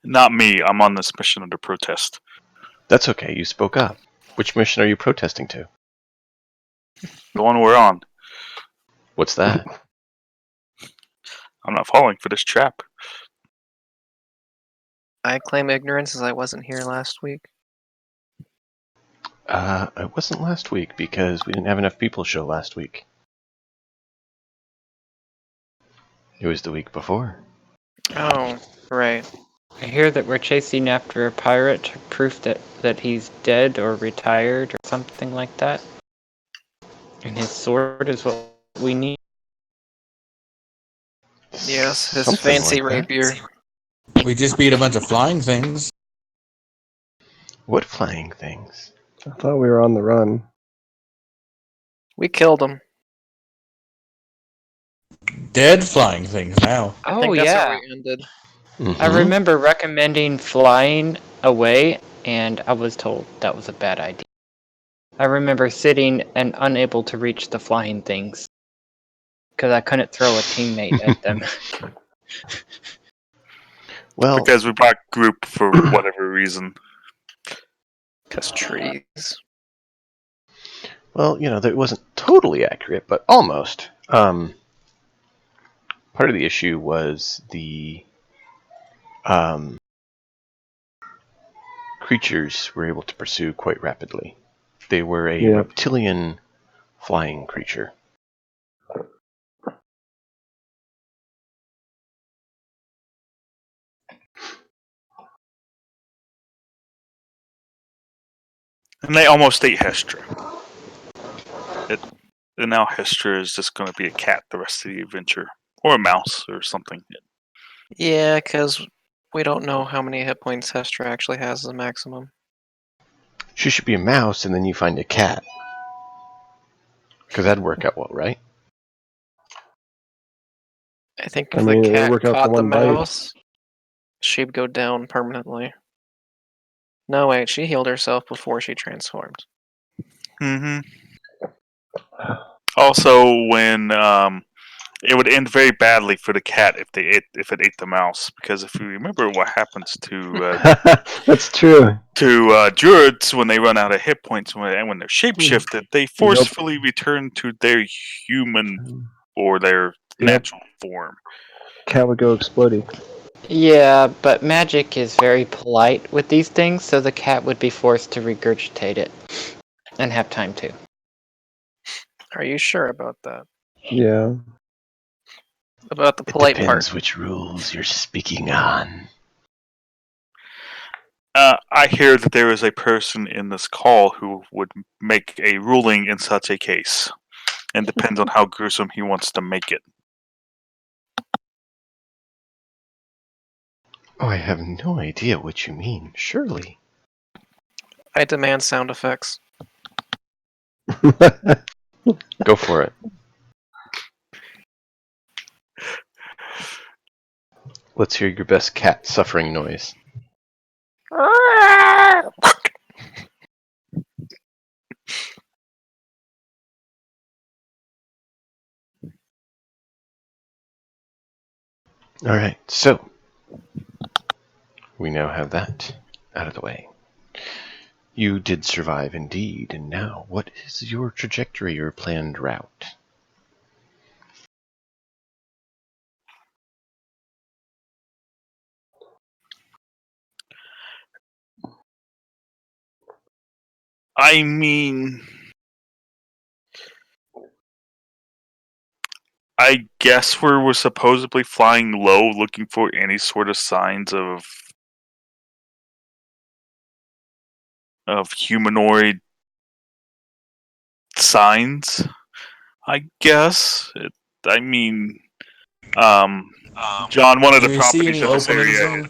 Not me. I'm on this mission under protest. That's okay, you spoke up. Which mission are you protesting to? The one we're on. What's that? I'm not falling for this trap. I claim ignorance as I wasn't here last week. It wasn't last week because we didn't have enough people show last week. It was the week before. Oh, right. I hear that we're chasing after a pirate, proof that he's dead or retired or something like that. And his sword is what we need. Yes, his Something fancy like that. rapier. We just beat a bunch of flying things. What flying things? I thought we were on the run. We killed him. Dead flying things now. I think that's where we ended. Mm-hmm. I remember recommending flying away, and I was told that was a bad idea. I remember sitting and unable to reach the flying things because I couldn't throw a teammate at them. Well, Because we brought group for whatever reason. Because trees. well, that wasn't totally accurate, but almost. Part of the issue was the creatures were able to pursue quite rapidly. They were a reptilian flying creature. And they almost ate Hestra. And now Hestra is just going to be a cat the rest of the adventure. Or a mouse or something. Yeah, because we don't know how many hit points Hestra actually has as a maximum. She should be a mouse, and then you find a cat. Because that'd work out well, right? I think I if mean, the it cat would work out caught for the one bite. mouse, she'd go down permanently. No, wait, she healed herself before she transformed. Mm-hmm. Also, when it would end very badly for the cat if it ate the mouse, because if you remember what happens to That's true. druids when they run out of hit points when they're shapeshifted, they forcefully return to their human or their natural form. Cat would go exploding. Yeah, but magic is very polite with these things, so the cat would be forced to regurgitate it and have time to. Are you sure about that? Yeah. About the It polite depends part? which rules you're speaking on. I hear that there is a person in this call who would make a ruling in such a case, and depends on how gruesome he wants to make it. Oh, I have no idea what you mean. Surely. I demand sound effects. Go for it. Let's hear your best cat suffering noise. Alright, so we now have that out of the way. You did survive indeed, and now what is your trajectory or planned route? I mean, I guess we're supposedly flying low, looking for any sort of signs of humanoid signs. I guess. John, one of Do the we see properties any of this openings area. though?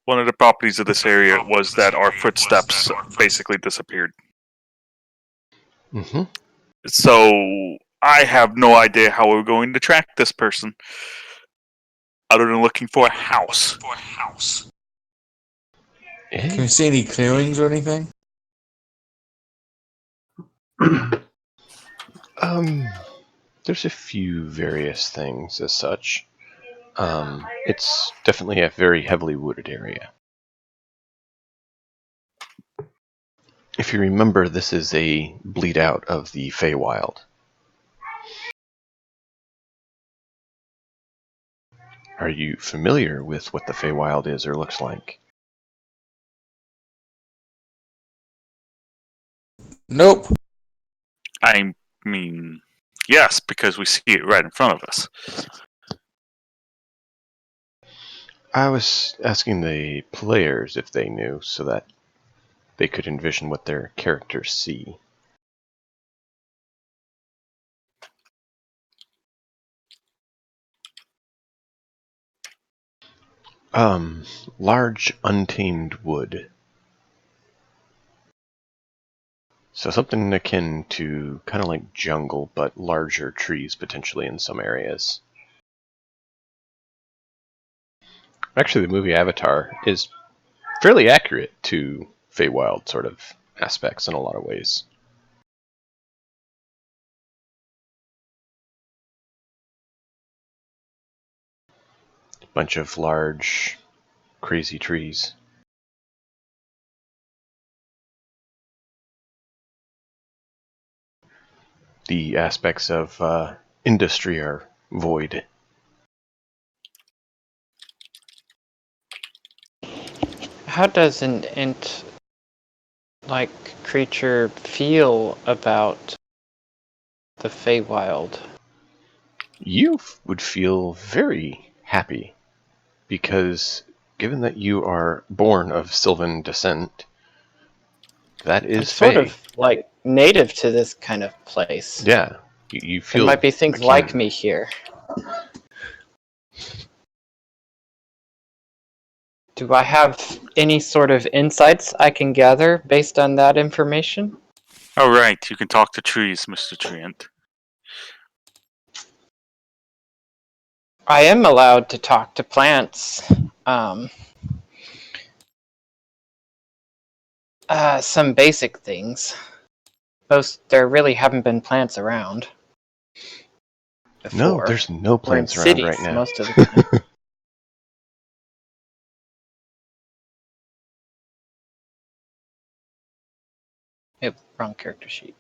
One of the properties of this area was that our footsteps basically disappeared. Mm-hmm. So I have no idea how we're going to track this person, other than looking for a house. Can we see any clearings or anything? There's a few various things as such. It's definitely a very heavily wooded area. If you remember, this is a bleed out of the Feywild. Are you familiar with what the Feywild is or looks like? Nope. I mean, yes, because we see it right in front of us. I was asking the players if they knew, so that they could envision what their characters see. Large untamed wood. So something akin to kind of like jungle, but larger trees potentially in some areas. Actually, the movie Avatar is fairly accurate to Feywild sort of aspects in a lot of ways. Bunch of large, crazy trees. The aspects of industry are void. How does an ant-like creature feel about the Feywild? You would feel very happy because given that you are born of Sylvan descent, that I'm is sort Fey. of like native to this kind of place. Yeah, you There feel might be things akin. like me here. Do I have any sort of insights I can gather based on that information? All right, you can talk to trees, Mr. Treant. I am allowed to talk to plants. Some basic things. There really haven't been plants around before. No, there's no We're in plants around right cities now. most of the time. Yep, wrong character sheet.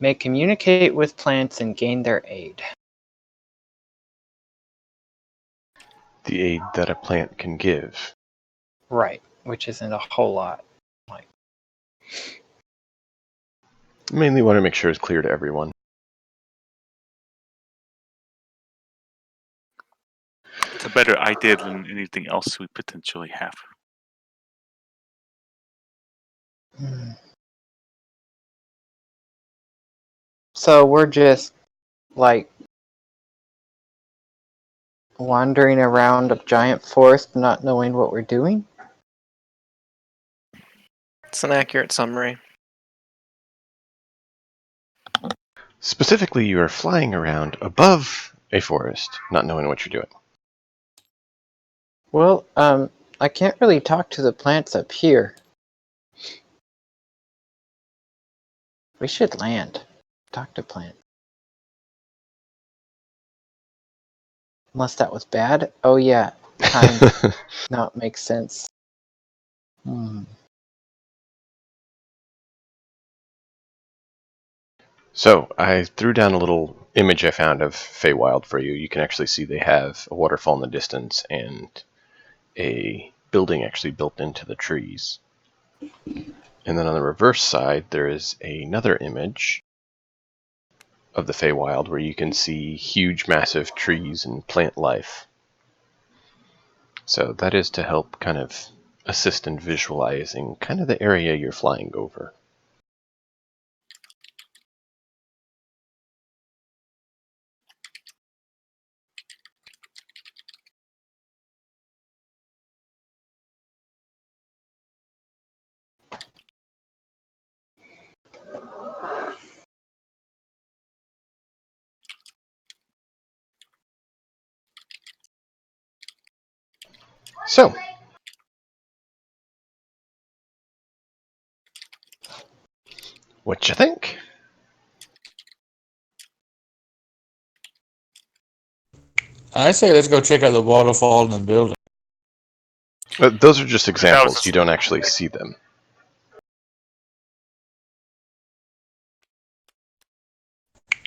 May communicate with plants and gain their aid. The aid that a plant can give. Right, which isn't a whole lot. Like, Mainly want to make sure it's clear to everyone. It's a better idea than anything else we potentially have. So we're just like wandering around a giant forest, not knowing what we're doing. It's an accurate summary. Specifically, you are flying around above a forest, not knowing what you're doing. Well, I can't really talk to the plants up here. We should land. Talk to plants. Unless that was bad. Oh yeah, kind. No, it makes sense. So, I threw down a little image I found of Feywild for you. You can actually see they have a waterfall in the distance and a building actually built into the trees. And then on the reverse side, there is another image of the Feywild where you can see huge, massive trees and plant life. So that is to help kind of assist in visualizing kind of the area you're flying over. So, what you think? I say let's go check out the waterfall in the building. Those are just That was examples. You don't actually see them.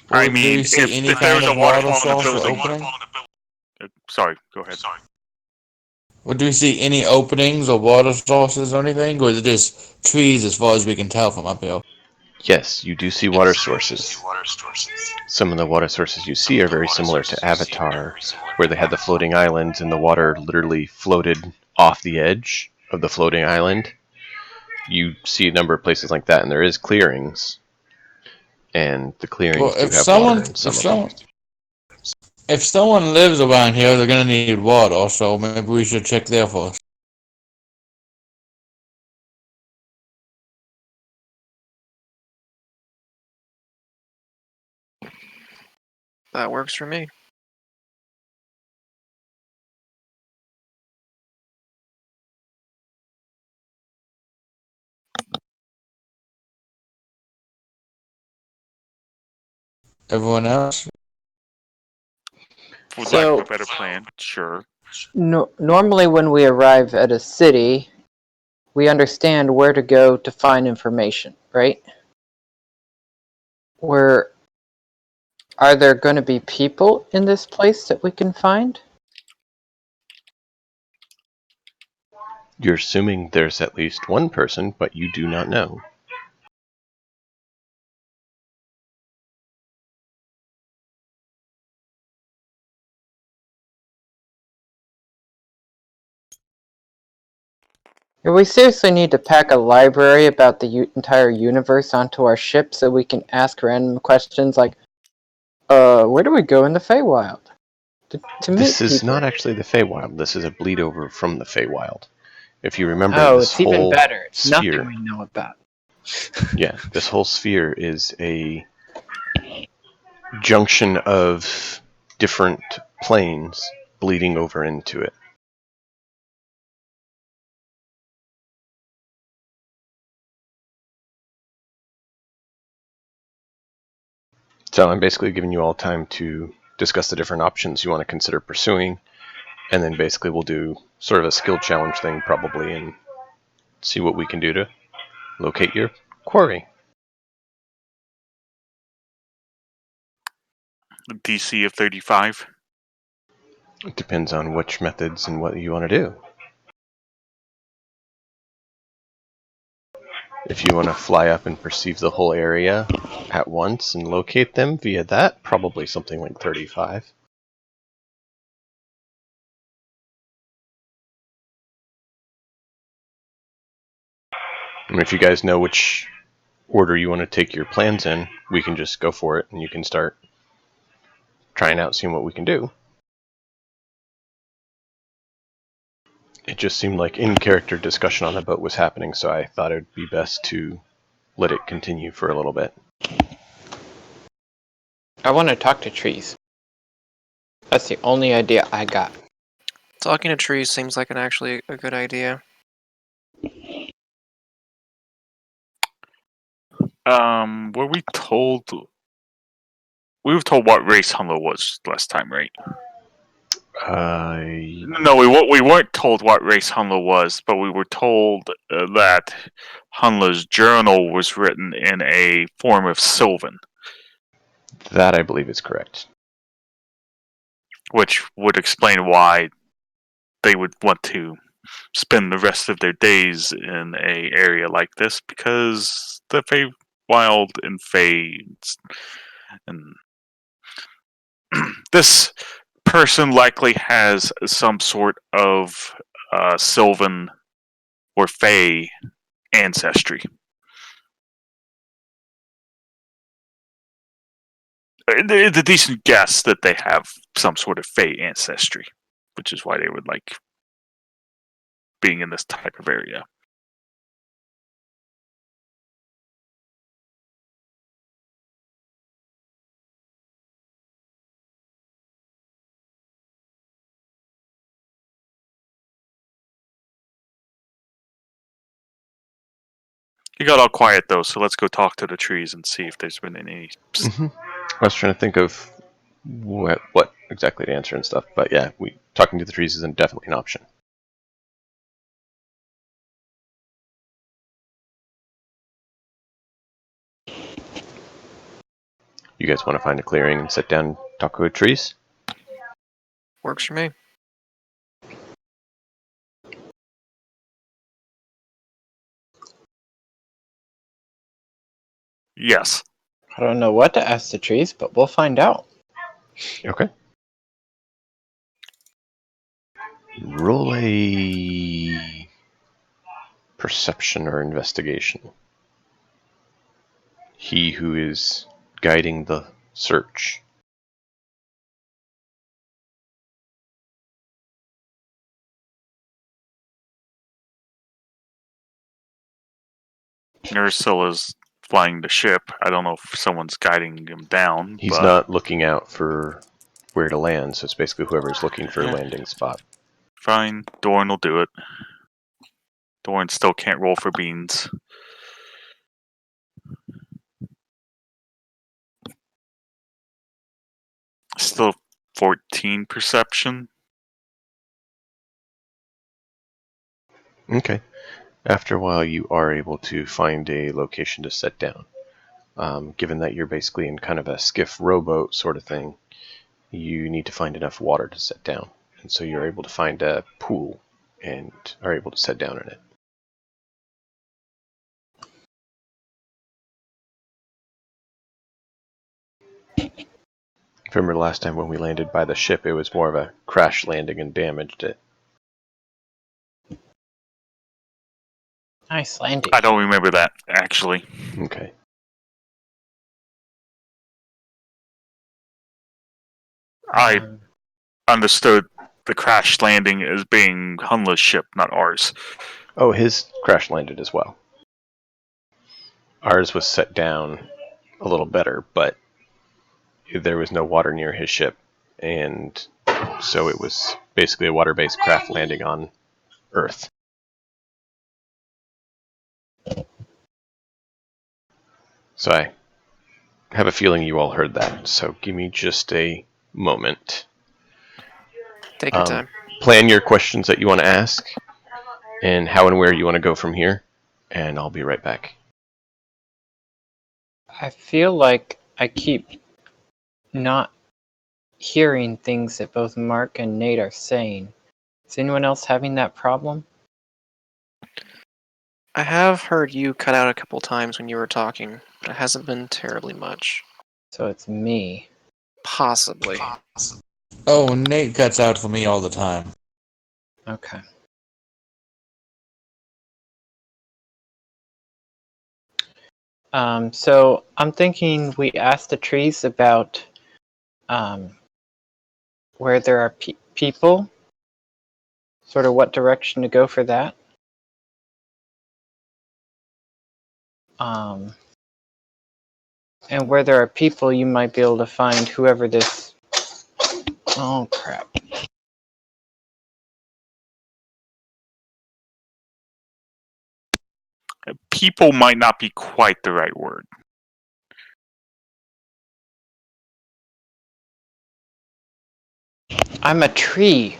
I Or do mean, you see any if there was kind a of water waterfall in the source or building. opening? Sorry, go ahead. Or do we see any openings or water sources or anything? Or is it just trees as far as we can tell from up here? Yes, you do see water sources. Some of the water sources you see are very similar to Avatar, where they had the floating islands and the water literally floated off the edge of the floating island. You see a number of places like that, and there is clearings. And the clearings Well, do have water in some of them. if someone lives around here, they're gonna need water. So maybe we should check there first. That works for me. Everyone else? Would So- like a better plan, sure. Normally, when we arrive at a city, we understand where to go to find information, right? Are there going to be people in this place that we can find? You're assuming there's at least one person, but you do not know. We seriously need to pack a library about the entire universe onto our ship so we can ask random questions like, where do we go in the Feywild? To meet This is people. not actually the Feywild. This is a bleed over from the Feywild. If you remember, Oh, this it's even whole better. It's sphere, nothing we know about. yeah, this whole sphere is a junction of different planes bleeding over into it. So I'm basically giving you all time to discuss the different options you want to consider pursuing, and then basically we'll do sort of a skill challenge thing probably and see what we can do to locate your quarry. DC of 35. It depends on which methods and what you want to do. If you want to fly up and perceive the whole area at once and locate them via that, probably something like 35. And if you guys know which order you want to take your plans in, we can just go for it and you can start trying out, seeing what we can do. It just seemed like in-character discussion on the boat was happening, so I thought it would be best to let it continue for a little bit. I want to talk to trees. That's the only idea I got. Talking to trees seems like actually a good idea. Were we told? We were told what race Hunlo was last time, right? No, we weren't told what race Hunlo was, but we were told that Hunlo's journal was written in a form of Sylvan, That I believe is correct. which would explain why they would want to spend the rest of their days in a area like this, because the Feywild and Fey and this person likely has some sort of Sylvan or Fey ancestry. It's a decent guess that they have some sort of Fey ancestry, which is why they would like being in this type of area. You got all quiet though, so let's go talk to the trees and see if there's been any. I was trying to think of what exactly to answer and stuff. But yeah, talking to the trees isn't definitely an option. You guys want to find a clearing and sit down and talk with trees? Works for me. Yes. I don't know what to ask the trees, but we'll find out. Okay. Roll a perception or investigation. He who is guiding the search. Ursula's flying the ship. I don't know if someone's guiding him down, He's but not looking out for where to land, so it's basically whoever's looking for a Yeah. landing spot. fine. Doran will do it. Doran still can't roll for beans. Still 14 perception. Okay. After a while, you are able to find a location to set down. Given that you're basically in kind of a skiff rowboat sort of thing, you need to find enough water to set down. And so you're able to find a pool and are able to set down in it. If you remember last time when we landed by the ship, it was more of a crash landing and damaged it. Nice landing. I don't remember that, actually. Okay. I Um, understood the crash landing as being Hunla's ship, not ours. Oh, his crash landed as well. Ours was set down a little better, but there was no water near his ship, and so it was basically a water-based craft landing on Earth. So I have a feeling you all heard that, so give me just a moment. Take your time. Plan your questions that you want to ask, and how and where you want to go from here, and I'll be right back. I feel like I keep not hearing things that both Mark and Nate are saying. Is anyone else having that problem? I have heard you cut out a couple times when you were talking, but it hasn't been terribly much. So it's me. Possibly. Oh, Nate cuts out for me all the time. Okay. So I'm thinking we ask the trees about where there are people, sort of what direction to go for that. And where there are people, you might be able to find whoever this. Oh crap! People might not be quite the right word. I'm a tree.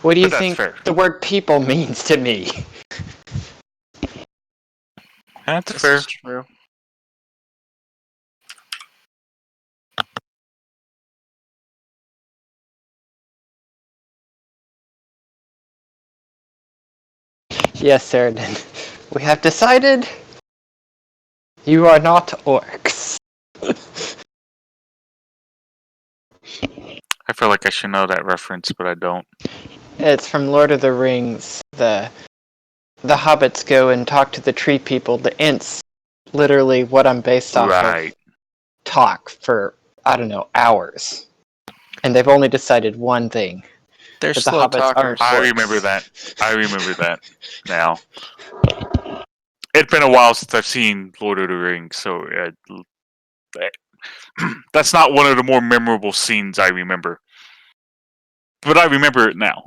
What do you But that's think fair. the word people means to me? That's This fair. is true. Yes, Sheridan. We have decided you are not orcs. I feel like I should know that reference, but I don't. It's from Lord of the Rings. The hobbits go and talk to the tree people. The Ents, literally what I'm based off Right. of, talk for, I don't know, hours. And they've only decided one thing. They're That the slow hobbits aren't talkers. I orcs. remember that. I remember that now. It's been a while since I've seen Lord of the Rings, so that's not one of the more memorable scenes I remember. But I remember it now.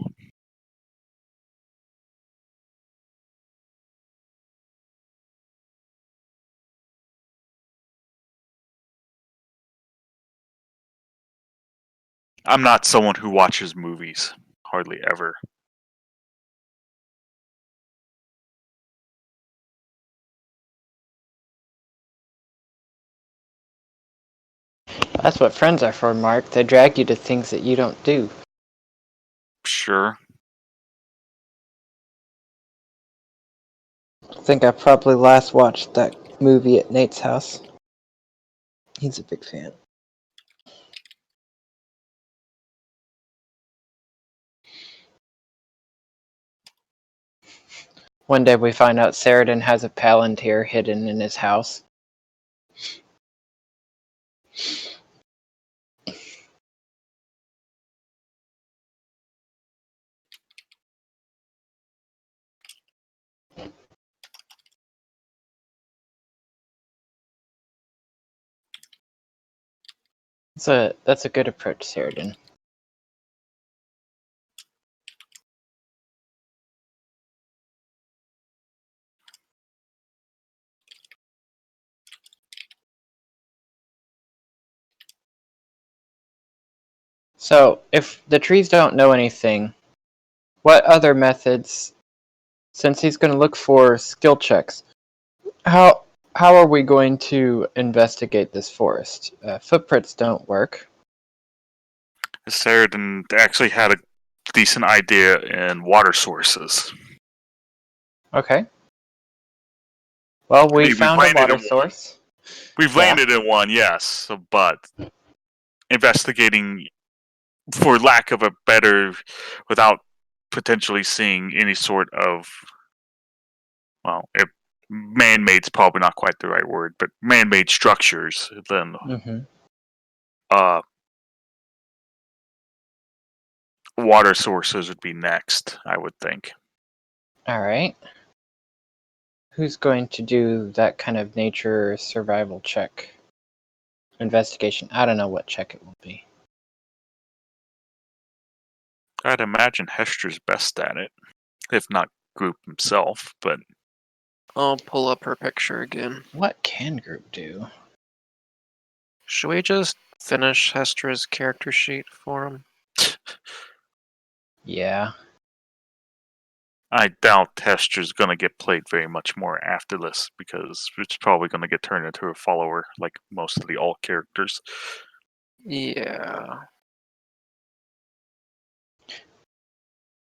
I'm not someone who watches movies. Hardly ever. That's what friends are for, Mark. They drag you to things that you don't do. Sure. I think I probably last watched that movie at Nate's house. He's a big fan. One day we find out Saradin has a Palantir hidden in his house. That's a good approach, Saradin. So, if the trees don't know anything, what other methods, since he's going to look for skill checks, how are we going to investigate this forest? Footprints don't work. Saradin actually had a decent idea in water sources. Okay. Well, we We've found a landed water in one. source. We've Yeah. landed in one, yes, but investigating, for lack of a better, without potentially seeing any sort of, well, man-made's probably not quite the right word, but man-made structures, then water sources would be next, I would think. All right. Who's going to do that kind of nature survival check? Investigation. I don't know what check it will be. I'd imagine Hester's best at it, if not Group himself, but I'll pull up her picture again. What can group do? Should we just finish Hestra's character sheet for him? Yeah. I doubt Hester's going to get played very much more after this, because it's probably going to get turned into a follower, like most of the alt characters. Yeah.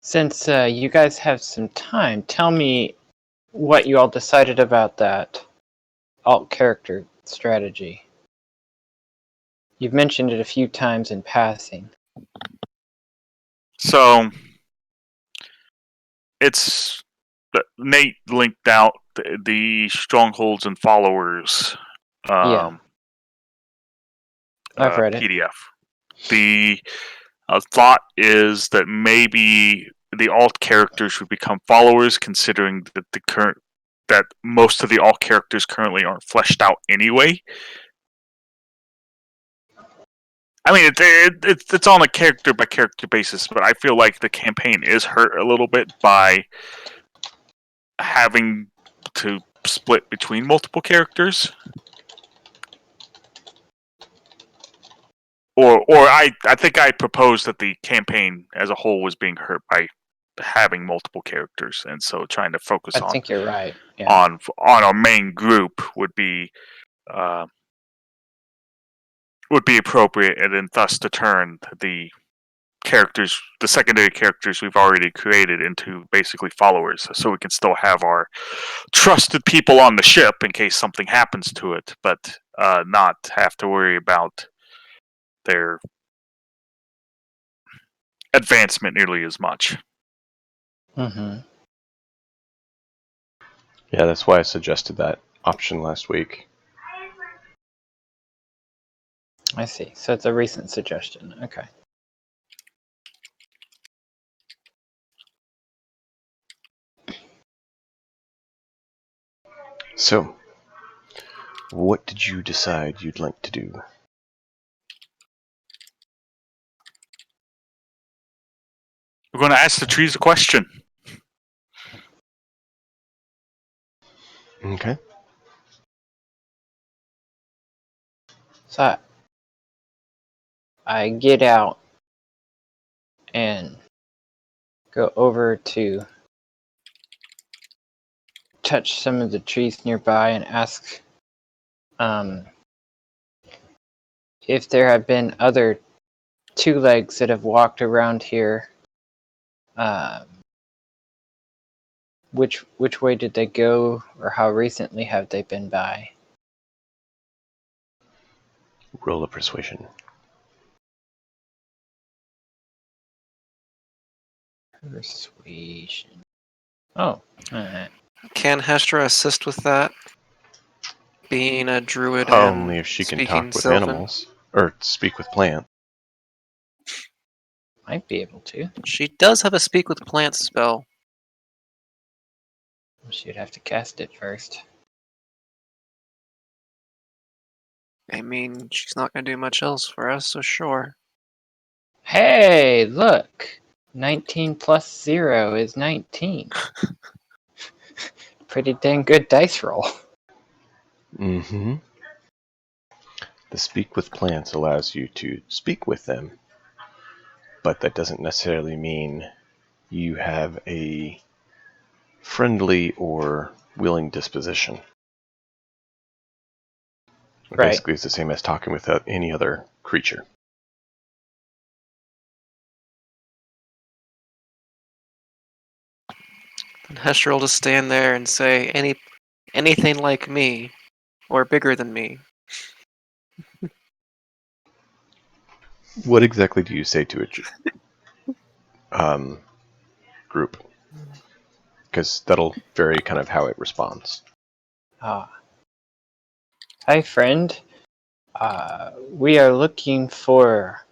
Since you guys have some time, tell me what you all decided about that alt character strategy. You've mentioned it a few times in passing. So, Nate linked out the strongholds and followers Yeah. I've read it. PDF. The thought is that maybe the alt characters would become followers, considering that most of the alt characters currently aren't fleshed out anyway. I mean, it's on a character by character basis, but I feel like the campaign is hurt a little bit by having to split between multiple characters. Or I think I proposed that the campaign as a whole was being hurt by having multiple characters, and so trying to focus I think you're right. Yeah. on our main group would be appropriate, and then thus to turn the secondary characters we've already created, into basically followers, so we can still have our trusted people on the ship in case something happens to it, but not have to worry about their advancement nearly as much. Mm-hmm. Yeah, that's why I suggested that option last week. I see. So it's a recent suggestion. Okay. So, what did you decide you'd like to do? We're going to ask the trees a question. Okay. So I get out and go over to touch some of the trees nearby and ask if there have been other two legs that have walked around here. Which way did they go, or how recently have they been by? Roll a persuasion. Persuasion. Oh, alright. Can Hestra assist with that? Being a druid Only and if she can speaking talk with Sylvan? animals. Or speak with plants. Might be able to. She does have a speak with plants spell. She'd have to cast it first. I mean, she's not going to do much else for us, so sure. Hey, look! 19 plus 0 is 19. Pretty dang good dice roll. Mm-hmm. The speak with plants allows you to speak with them, but that doesn't necessarily mean you have a friendly or willing disposition. Right. Basically, it's the same as talking with any other creature. And Hestra will just stand there and say, anything like me, or bigger than me. What exactly do you say to a group? Because that'll vary kind of how it responds. Ah. Hi, friend. We are looking for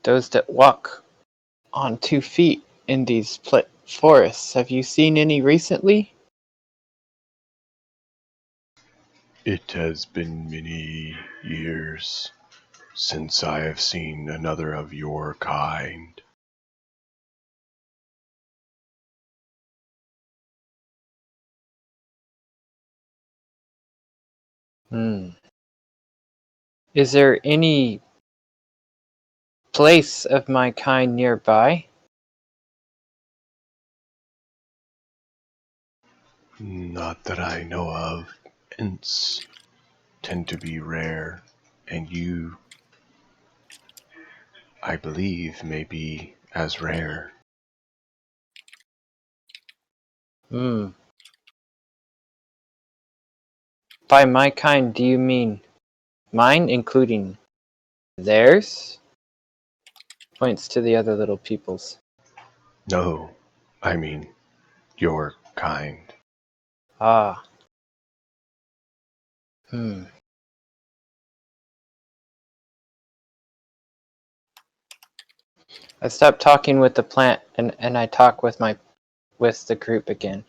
those that walk on 2 feet in these forests. Have you seen any recently? It has been many years since I have seen another of your kind. Is there any place of my kind nearby? Not that I know of. Ents tend to be rare, and you, I believe, may be as rare. By my kind, do you mean mine, including theirs? Points to the other little peoples. No, I mean your kind. Ah. I stopped talking with the plant and I talk with the group again.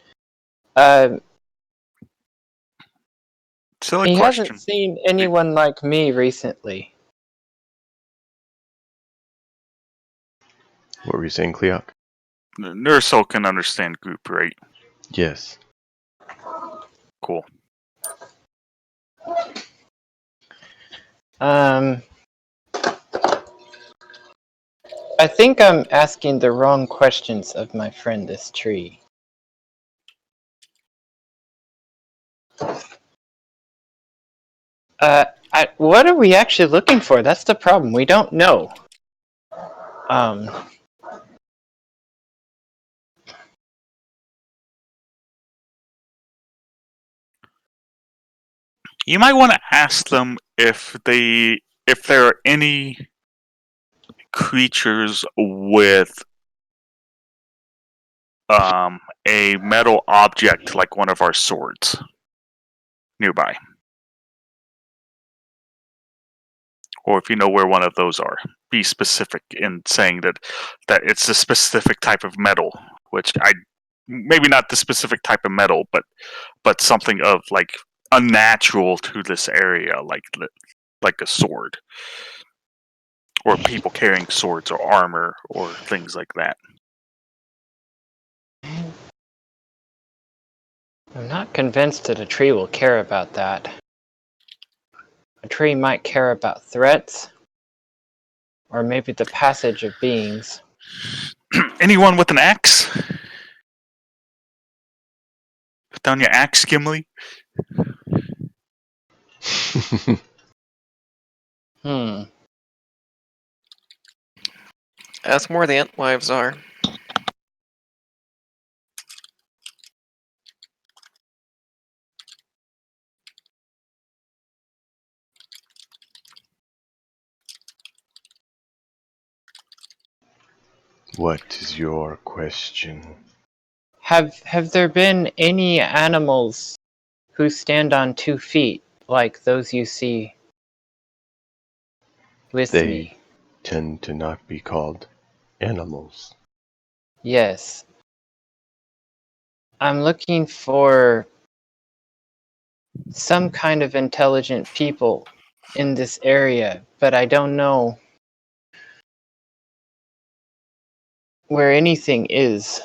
Silly He question. hasn't seen anyone like me recently. What were you saying, Cleoc? Nursel can understand group, right? Yes. Cool. I think I'm asking the wrong questions of my friend this tree. What are we actually looking for? That's the problem. We don't know. You might want to ask them if there are any creatures with a metal object like one of our swords nearby, or if you know where one of those are. Be specific in saying that it's a specific type of metal, which maybe not the specific type of metal, but something of like unnatural to this area, like a sword, or people carrying swords or armor or things like that. I'm not convinced that a tree will care about that. A tree might care about threats Or maybe the passage of beings. Anyone with an axe? Put down your axe, Gimli. Hmm. Ask where the Entwives are. What is your question? Have there been any animals who stand on 2 feet like those you see with They me? tend to not be called animals. Yes. I'm looking for some kind of intelligent people in this area, but I don't know where anything is.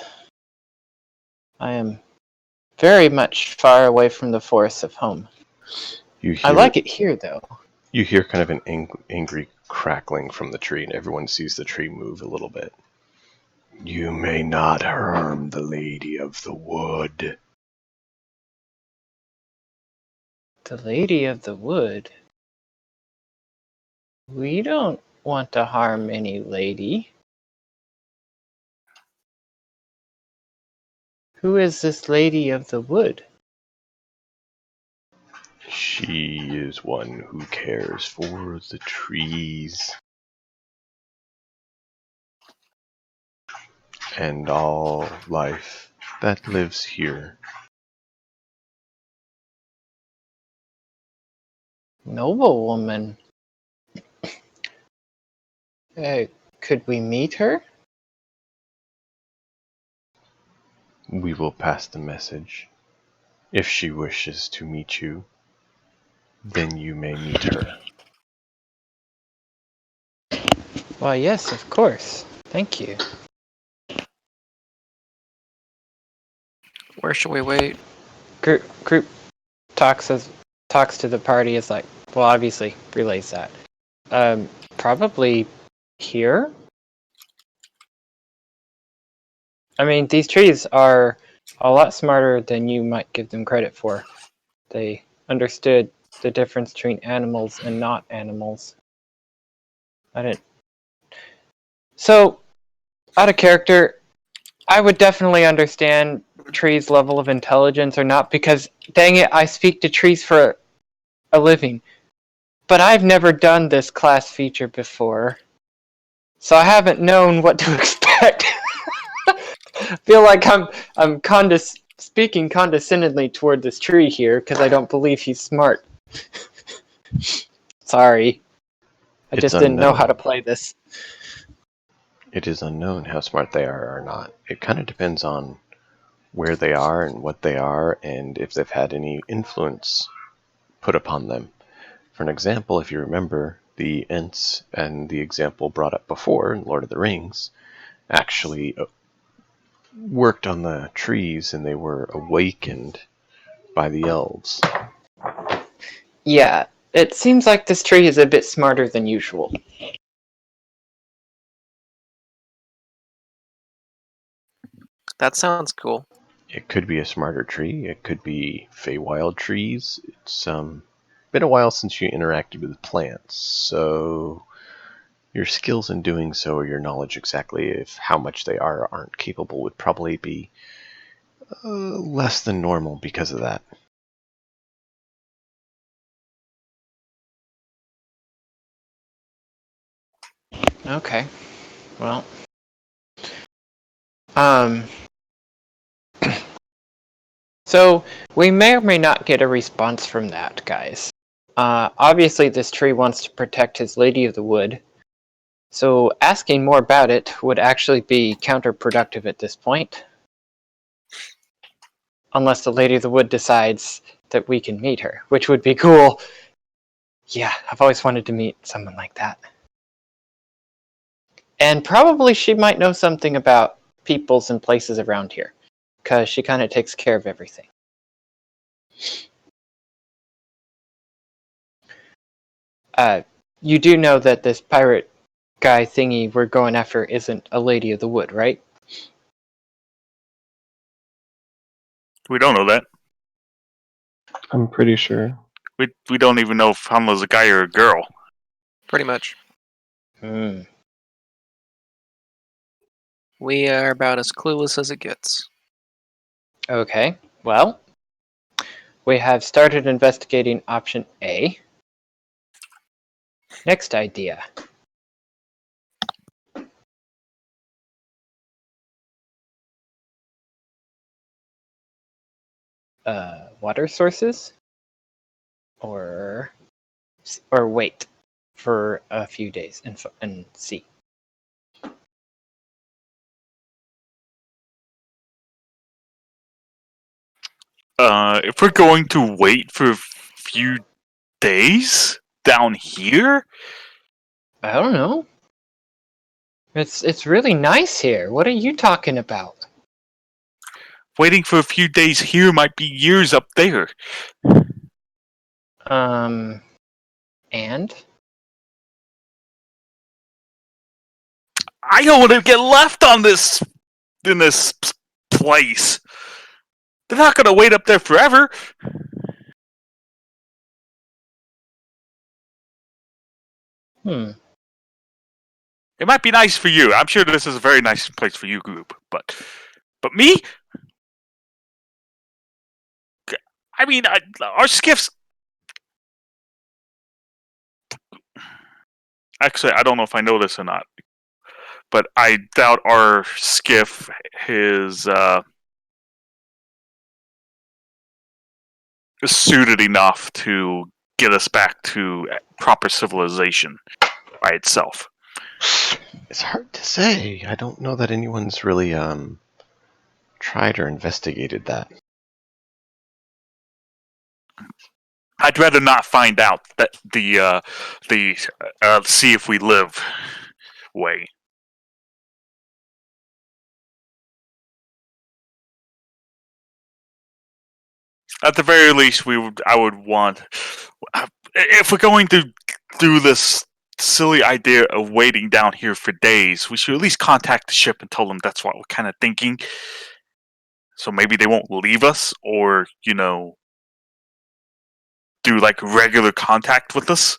I am very much far away from the forests of home. You I hear like it here, though. You hear kind of an angry crackling from the tree, and everyone sees the tree move a little bit. You may not harm the Lady of the Wood. The Lady of the Wood? We don't want to harm any lady. Who is this Lady of the Wood? She is one who cares for the trees and all life that lives here. Noble woman. Could we meet her? We will pass the message. If she wishes to meet you, then you may meet her. Why, yes, of course. Thank you. Where should we wait? Group talks to the party is like, well, obviously relays that. Probably here. I mean, these trees are a lot smarter than you might give them credit for. They understood the difference between animals and not animals. I didn't. So, out of character, I would definitely understand trees' level of intelligence or not, because dang it, I speak to trees for a living. But I've never done this class feature before, so I haven't known what to expect. I feel like I'm speaking condescendingly toward this tree here because I don't believe he's smart. Sorry, I It's just didn't know how to unknown. play this. It is unknown how smart they are or not. It kind of depends on where they are and what they are, and if they've had any influence put upon them. For an example, if you remember, the Ents and the example brought up before in Lord of the Rings actually worked on the trees, and they were awakened by the elves. Yeah, it seems like this tree is a bit smarter than usual. That sounds cool. It could be a smarter tree. It could be Feywild trees. It's been a while since you interacted with plants, so your skills in doing so, or your knowledge exactly of how much they are or aren't capable, would probably be less than normal because of that. Okay, well, um, so we may or may not get a response from that, guys. Obviously, this tree wants to protect his Lady of the Wood, so asking more about it would actually be counterproductive at this point. Unless the Lady of the Wood decides that we can meet her, which would be cool. Yeah, I've always wanted to meet someone like that. And probably she might know something about peoples and places around here, because she kind of takes care of everything. You do know that this pirate guy thingy we're going after isn't a lady of the wood, right? We don't know that. I'm pretty sure. We don't even know if Hanla's a guy or a girl. Pretty much. Hmm. We are about as clueless as it gets. Okay. Well, we have started investigating option A. Next idea. Water sources? Or wait for a few days and see. If we're going to wait for a few days down here, I don't know. It's really nice here. What are you talking about? waiting for a few days here might be years up there. And I don't want to get left on this in this place. They're not going to wait up there forever. It might be nice for you. I'm sure this is a very nice place for you, group. But me? I mean, our skiffs. Actually, I don't know if I know this or not, but I doubt our skiff is suited enough to get us back to proper civilization by itself. It's hard to say. I don't know that anyone's really tried or investigated that. I'd rather not find out that the see if we live way. At the very least, I would want, if we're going to do this silly idea of waiting down here for days, we should at least contact the ship and tell them that's what we're kind of thinking. So maybe they won't leave us, or do like regular contact with us.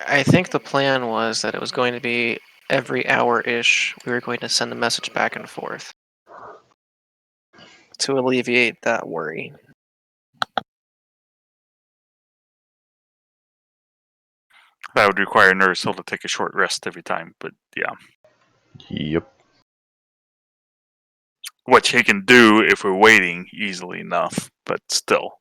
I think the plan was that it was going to be every hour-ish we were going to send a message back and forth to alleviate that worry. That would require Nurse to take a short rest every time, but yeah. Yep. Which he can do if we're waiting easily enough, but still.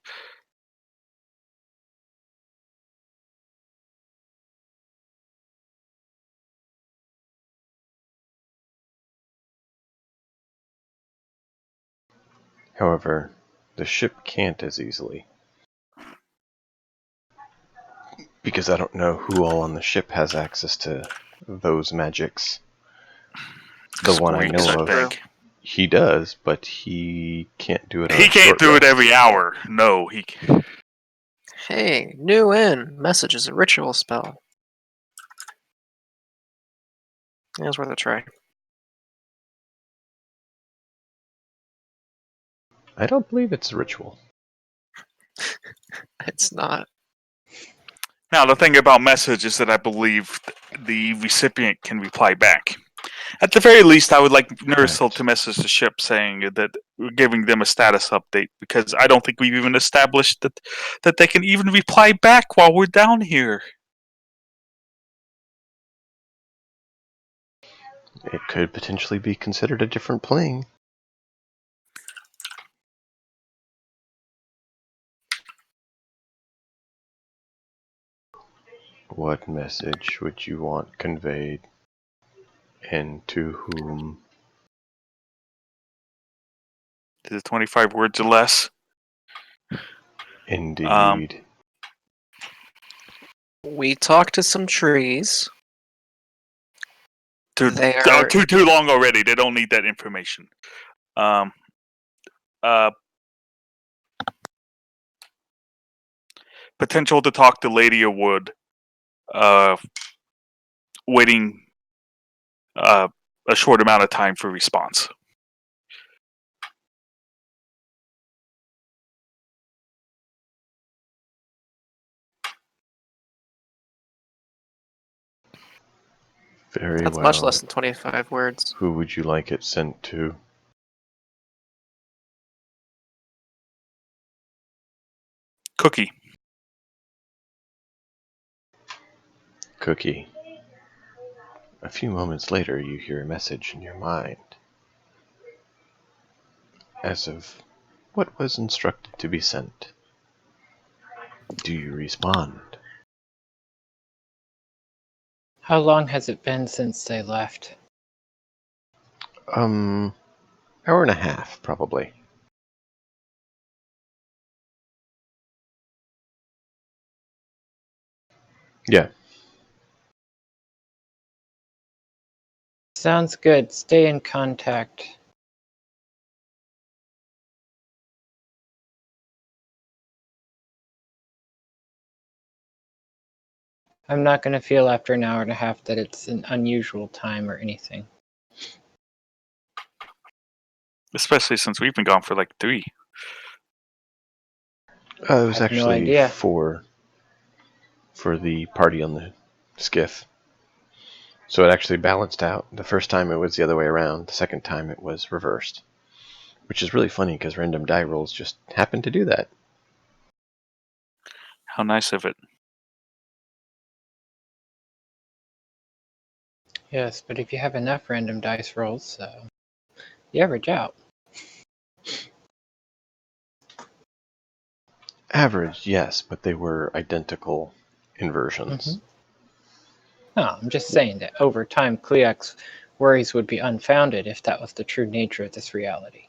However, the ship can't as easily. Because I don't know who all on the ship has access to those magics. The one I Squeaks, know I of, think. he does, but he can't do it on He a can't short do it rest. every hour. No, he can't. Hey, new in. Message is a ritual spell. Yeah, it's worth a try. I don't believe it's a ritual. It's not. Now, the thing about message is that I believe the recipient can reply back. At the very least, I would like Nurse to message the ship saying that we're giving them a status update, because I don't think we've even established that they can even reply back while we're down here. It could potentially be considered a different plane. What message would you want conveyed? And to whom? Is it 25 words or less? Indeed. We talked to some trees. Too long already. They don't need that information. potential to talk to Lady of Wood. Waiting a short amount of time for response. Very That's well. much less than 25 words. Who would you like it sent to? Cookie. Cookie. A few moments later, you hear a message in your mind. As of what was instructed to be sent. Do you respond? How long has it been since they left? Hour and a half, probably. Yeah. Sounds good. Stay in contact. I'm not going to feel after an hour and a half that it's an unusual time or anything. Especially since we've been gone for like 3. It was I have no actually idea. 4 for the party on the skiff. So it actually balanced out. The first time it was the other way around. The second time it was reversed. Which is really funny because random die rolls just happen to do that. How nice of it. Yes, but if you have enough random dice rolls, you average out. Average, yes, but they were identical inversions. No, I'm just saying that over time, Cleoc's worries would be unfounded if that was the true nature of this reality.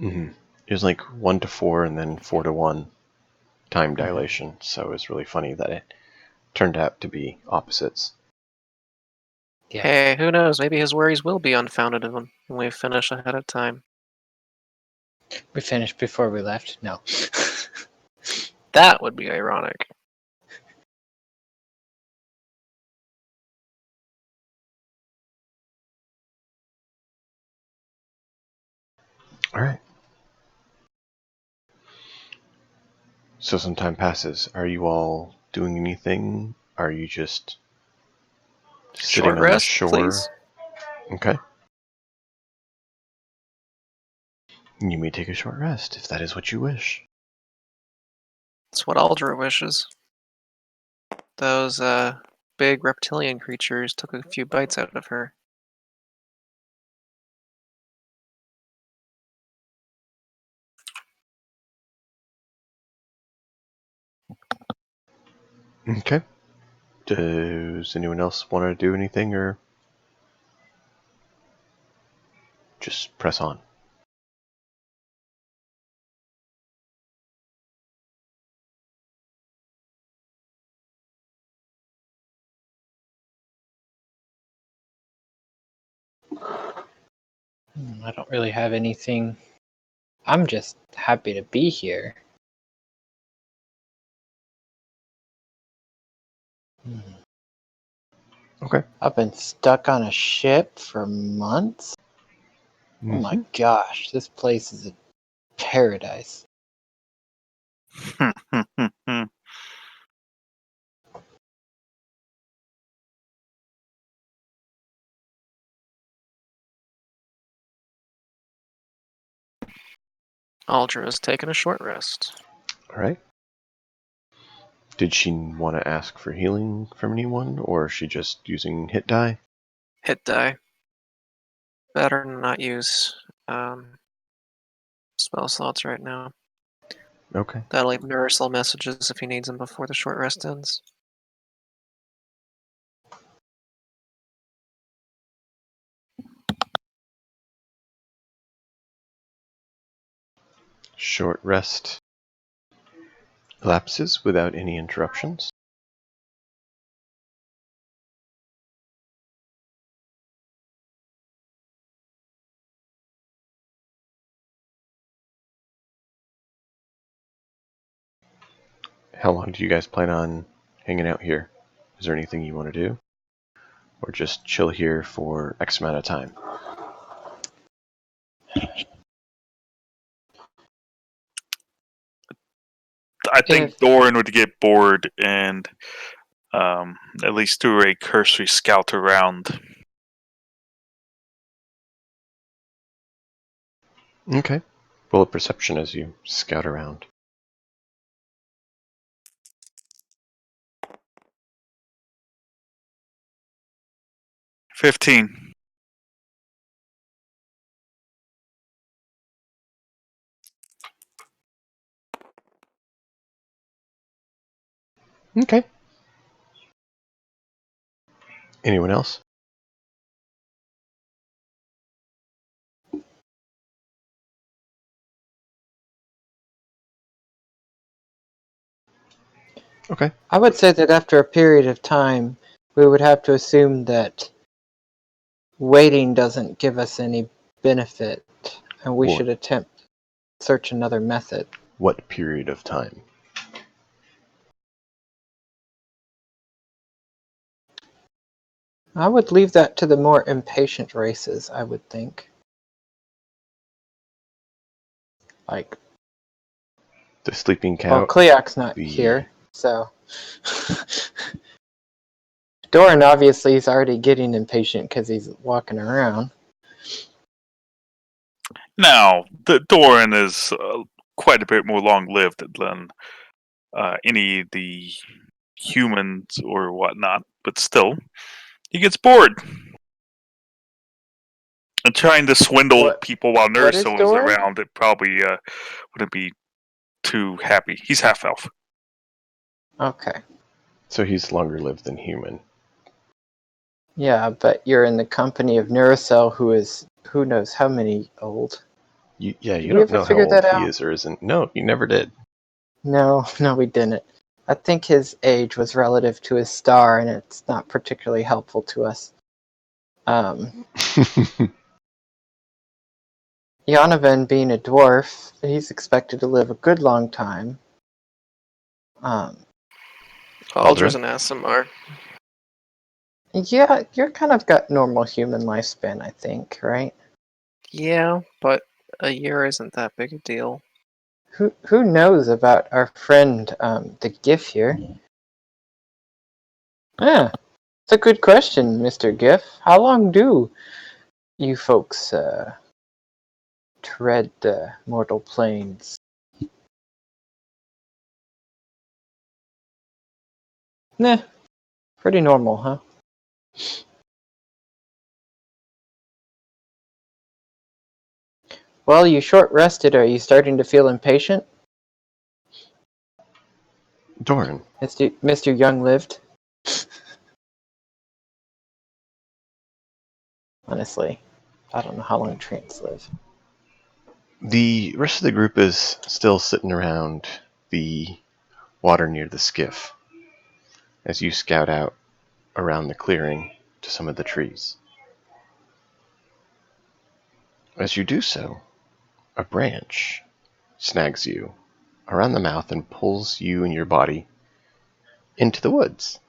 Mm-hmm. It was like 1 to 4 and then 4 to 1 time dilation, so it was really funny that it turned out to be opposites. Yeah. Hey, who knows? Maybe his worries will be unfounded when we finish ahead of time. We finished before we left? No. That would be ironic. Alright. So some time passes. Are you all doing anything? Are you just sitting Short on rest, the shore? please. Okay. You may take a short rest if that is what you wish. That's what Aldra wishes. Those big reptilian creatures took a few bites out of her. Okay. Does anyone else want to do anything or just press on? I don't really have anything. I'm just happy to be here. Okay. I've been stuck on a ship for months. Oh my gosh, this place is a paradise. Aldra has taken a short rest. Alright. Did she want to ask for healing from anyone, or is she just using hit die? Hit die. Better not use spell slots right now. Okay. That'll leave Nursel messages if he needs them before the short rest ends. Short rest elapses without any interruptions. How long do you guys plan on hanging out here? Is there anything you want to do? Or just chill here for X amount of time? I think If Doran would get bored and at least do a cursory scout around. Okay. Roll a perception as you scout around. 15. Okay. Anyone else? Okay. I would say that after a period of time, we would have to assume that waiting doesn't give us any benefit, and we What? should attempt search another method. What period of time? I would leave that to the more impatient races, I would think. Like, The sleeping well, cow? Kleak's not The here, so... Doran obviously is already getting impatient because he's walking around. Now, the Doran is quite a bit more long-lived than any of the humans or whatnot, but still, he gets bored. And trying to swindle What? people while What is Nerso is Doran? around, it probably wouldn't be too happy. He's half-elf. Okay. So he's longer lived than human. Yeah, but you're in the company of Neurocell, who is who knows how many old. You Did we don't ever know how figure old that he out? is or isn't. No, you never did. No, we didn't. I think his age was relative to his star, and it's not particularly helpful to us. Yanovan being a dwarf, he's expected to live a good long time. Aldra's an ASMR. Yeah, you're kind of got normal human lifespan, I think, right? Yeah, but a year isn't that big a deal. Who knows about our friend, the GIF here? Yeah, it's a good question, Mr. GIF. How long do you folks tread the mortal planes? Nah, pretty normal, huh? Well, you short rested. Are you starting to feel impatient? Doran. Mr. Young lived. Honestly, I don't know how long trains live. The rest of the group is still sitting around the water near the skiff as you scout out around the clearing to some of the trees. As you do so, a branch snags you around the mouth and pulls you and your body into the woods.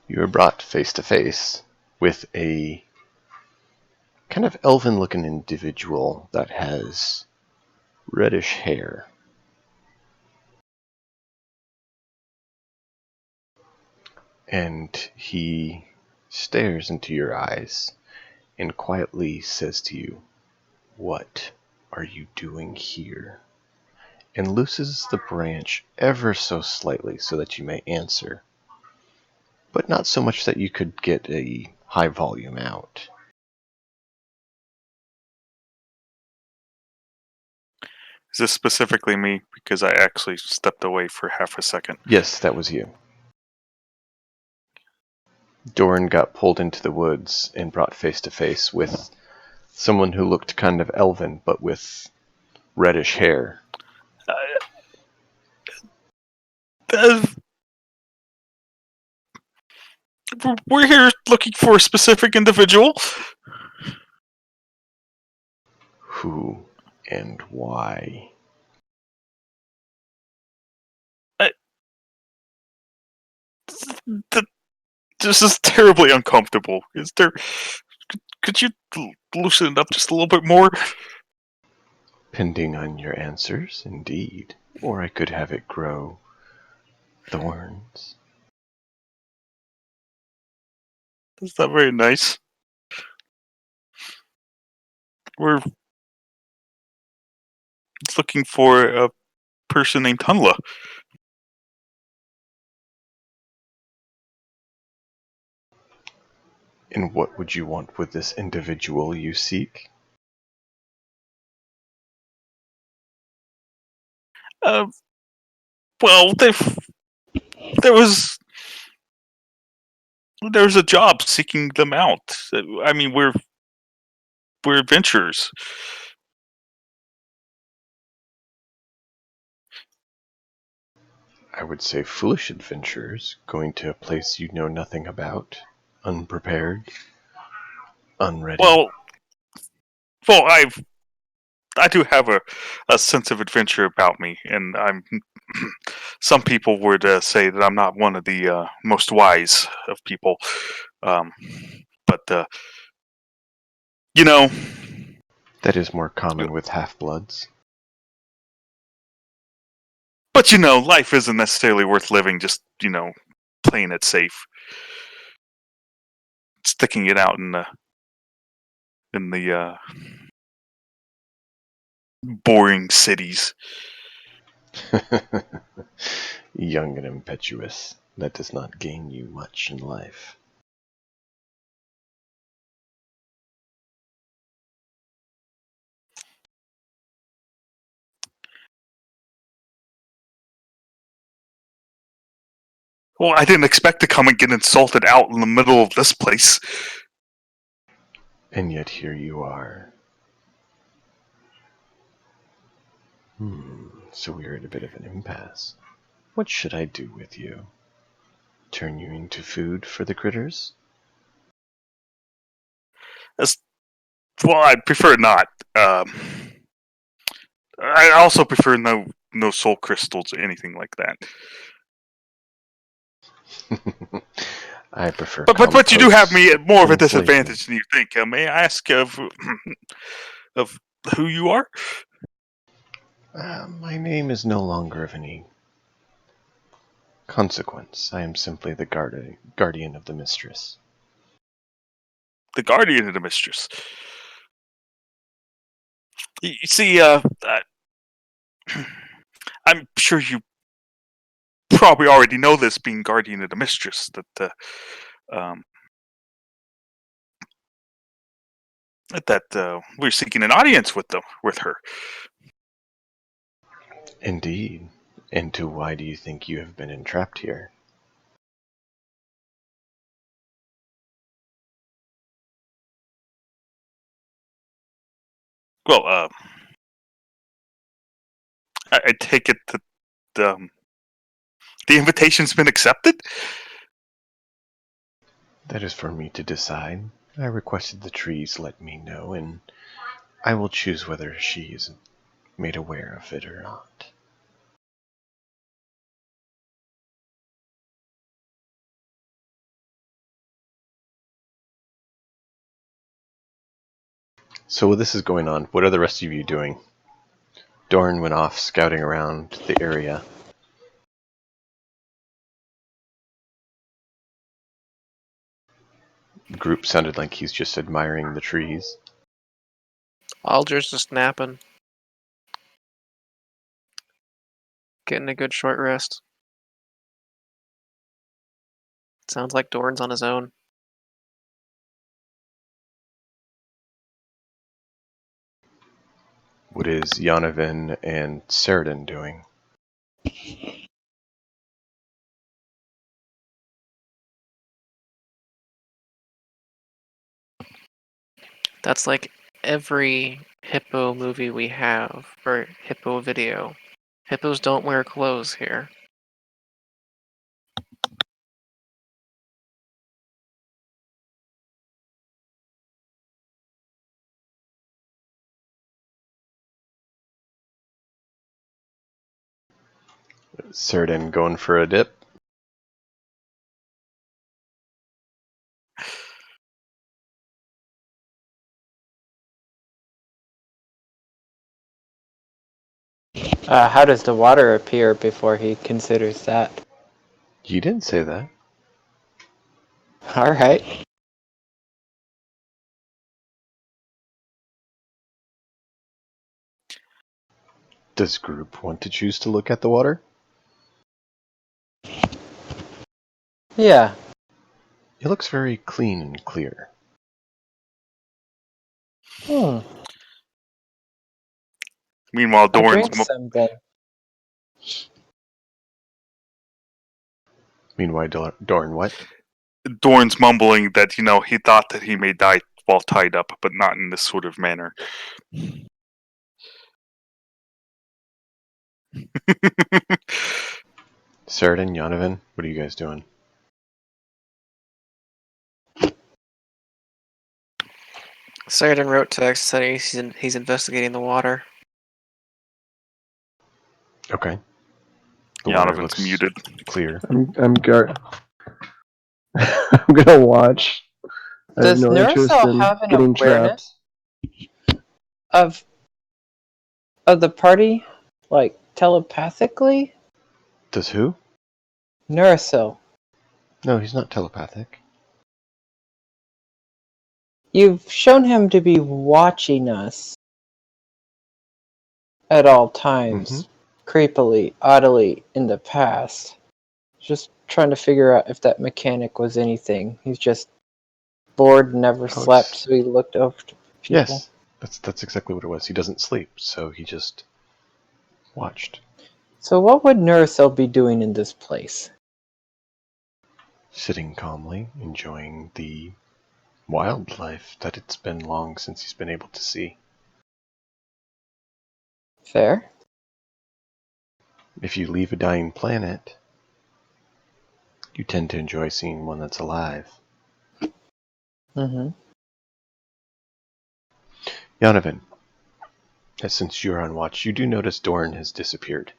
You are brought face to face with a kind of elven-looking individual that has reddish hair. And he stares into your eyes and quietly says to you, "What are you doing here?" And looses the branch ever so slightly so that you may answer, but not so much that you could get a high volume out. Is this specifically me? Because I actually stepped away for half a second. Yes, that was you. Doran got pulled into the woods and brought face to face with someone who looked kind of elven, but with reddish hair. Uh, we're here looking for a specific individual. Who and why? Th- This is terribly uncomfortable. Could you loosen it up just a little bit more? Pending on your answers, indeed. Or I could have it grow thorns. That's not very nice. We're looking for a person named Hunla. And what would you want with this individual you seek? Uh, well, there was a job seeking them out. I mean, we're adventurers. I would say foolish adventurers, going to a place you know nothing about, unprepared, unready. Well, I do have a sense of adventure about me, and I'm. Some people would say that I'm not one of the most wise of people, um, but you know, That is more common with half-bloods. but life isn't necessarily worth living. Just playing it safe, sticking it out in the boring cities. Young and impetuous. That does not gain you much in life. Well, I didn't expect to come and get insulted out in the middle of this place. And yet here you are. So we are at a bit of an impasse. What should I do with you? Turn you into food for the critters? Well, I'd prefer not. I also prefer no soul crystals or anything like that. I prefer But you do have me at more of a insulation. disadvantage than you think. May I ask of who you are? My name is no longer of any consequence. I am simply the guardian of the mistress. The guardian of the mistress. You see, I'm sure you probably already know this, being guardian of the mistress, um, that we're seeking an audience with her. Indeed. And to why do you think you have been entrapped here? Well, I take it that the invitation's been accepted. That is for me to decide. I requested the trees let me know, and I will choose whether she is made aware of it or not. So while this is going on, what are the rest of you doing? Dorn went off scouting around the area. Group sounded like he's just admiring the trees. Aldridge just napping. Getting a good short rest. Sounds like Dorn's on his own. What is Yanovan and Seridan doing? That's like every hippo movie we have, or hippo video. Hippos don't wear clothes here. Cerdin going for a dip. How does the water appear before he considers that? You didn't say that. Alright. Does group want to choose to look at the water? Yeah. It looks very clean and clear. Hmm. Meanwhile, I drink some then. Meanwhile, Dorn, what? Dorn's mumbling that he thought that he may die while tied up, but not in this sort of manner. Cerdin, Yonovan, what are you guys doing? Saradin wrote text saying he's investigating the water. Okay. The water Yanovan's looks muted. clear. I'm gonna watch. I have Does no interest Nursel in have an getting awareness trapped. of the party, like telepathically? Does who? Nursel. No, he's not telepathic. You've shown him to be watching us at all times, creepily, oddly, in the past. Just trying to figure out if that mechanic was anything. He's just bored, never slept, so he looked over to people. Yes, that's exactly what it was. He doesn't sleep, so he just watched. So what would Nursel be doing in this place? Sitting calmly, enjoying the wildlife that it's been long since he's been able to see. Fair. If you leave a dying planet, you tend to enjoy seeing one that's alive. Mm-hmm. Yonovan, since you're on watch, you do notice Dorn has disappeared.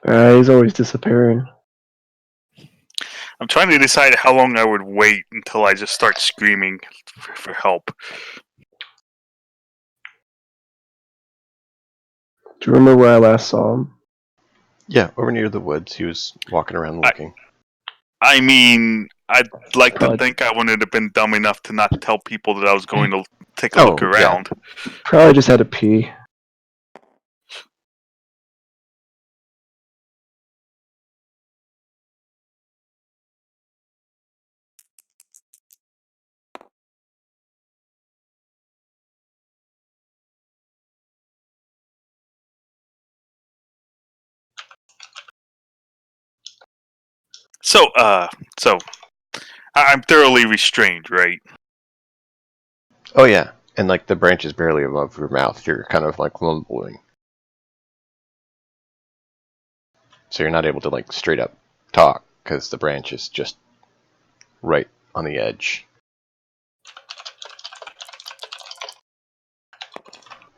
He's always disappearing. I'm trying to decide how long I would wait until I just start screaming for help. Do you remember where I last saw him? Yeah, over near the woods. He was walking around looking. I mean, I'd like to think I wouldn't have been dumb enough to not tell people that I was going to take a look around. Probably just had to pee. So I'm thoroughly restrained, right? Oh yeah, and like the branch is barely above your mouth. You're kind of like mumbling. So you're not able to like straight up talk because the branch is just right on the edge.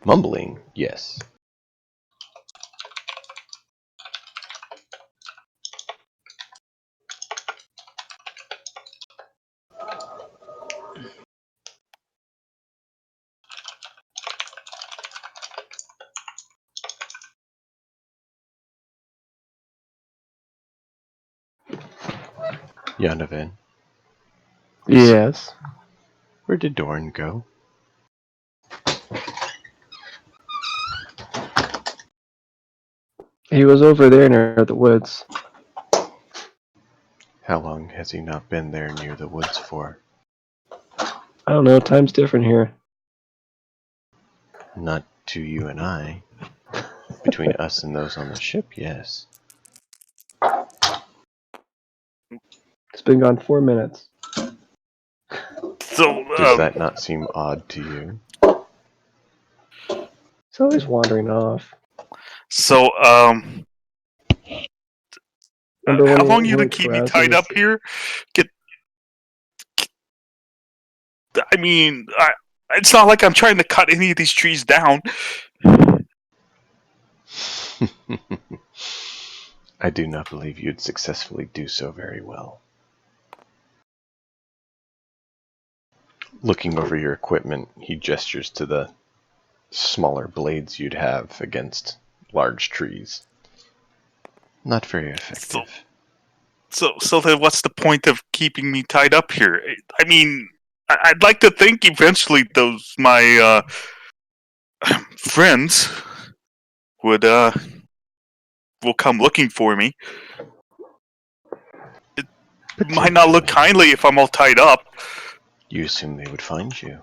Mumbling, yes. Yonovan, Yes. where did Dorn go? He was over there near the woods. How long has he not been there near the woods for? I don't know, time's different here. Not to you and I. Between us and those on the ship, yes. It's been gone 4 minutes. So Does that not seem odd to you? He's always wandering off. So Remember when how he long you gonna went keep me carousing tied with- up here? I mean, it's not like I'm trying to cut any of these trees down. I do not believe you'd successfully do so very well. Looking over your equipment, he gestures to the smaller blades you'd have against large trees. Not very effective. So then what's the point of keeping me tied up here? I mean, I'd like to think eventually those my friends would will come looking for me. It might not look Potentially. kindly if I'm all tied up. You assume they would find you.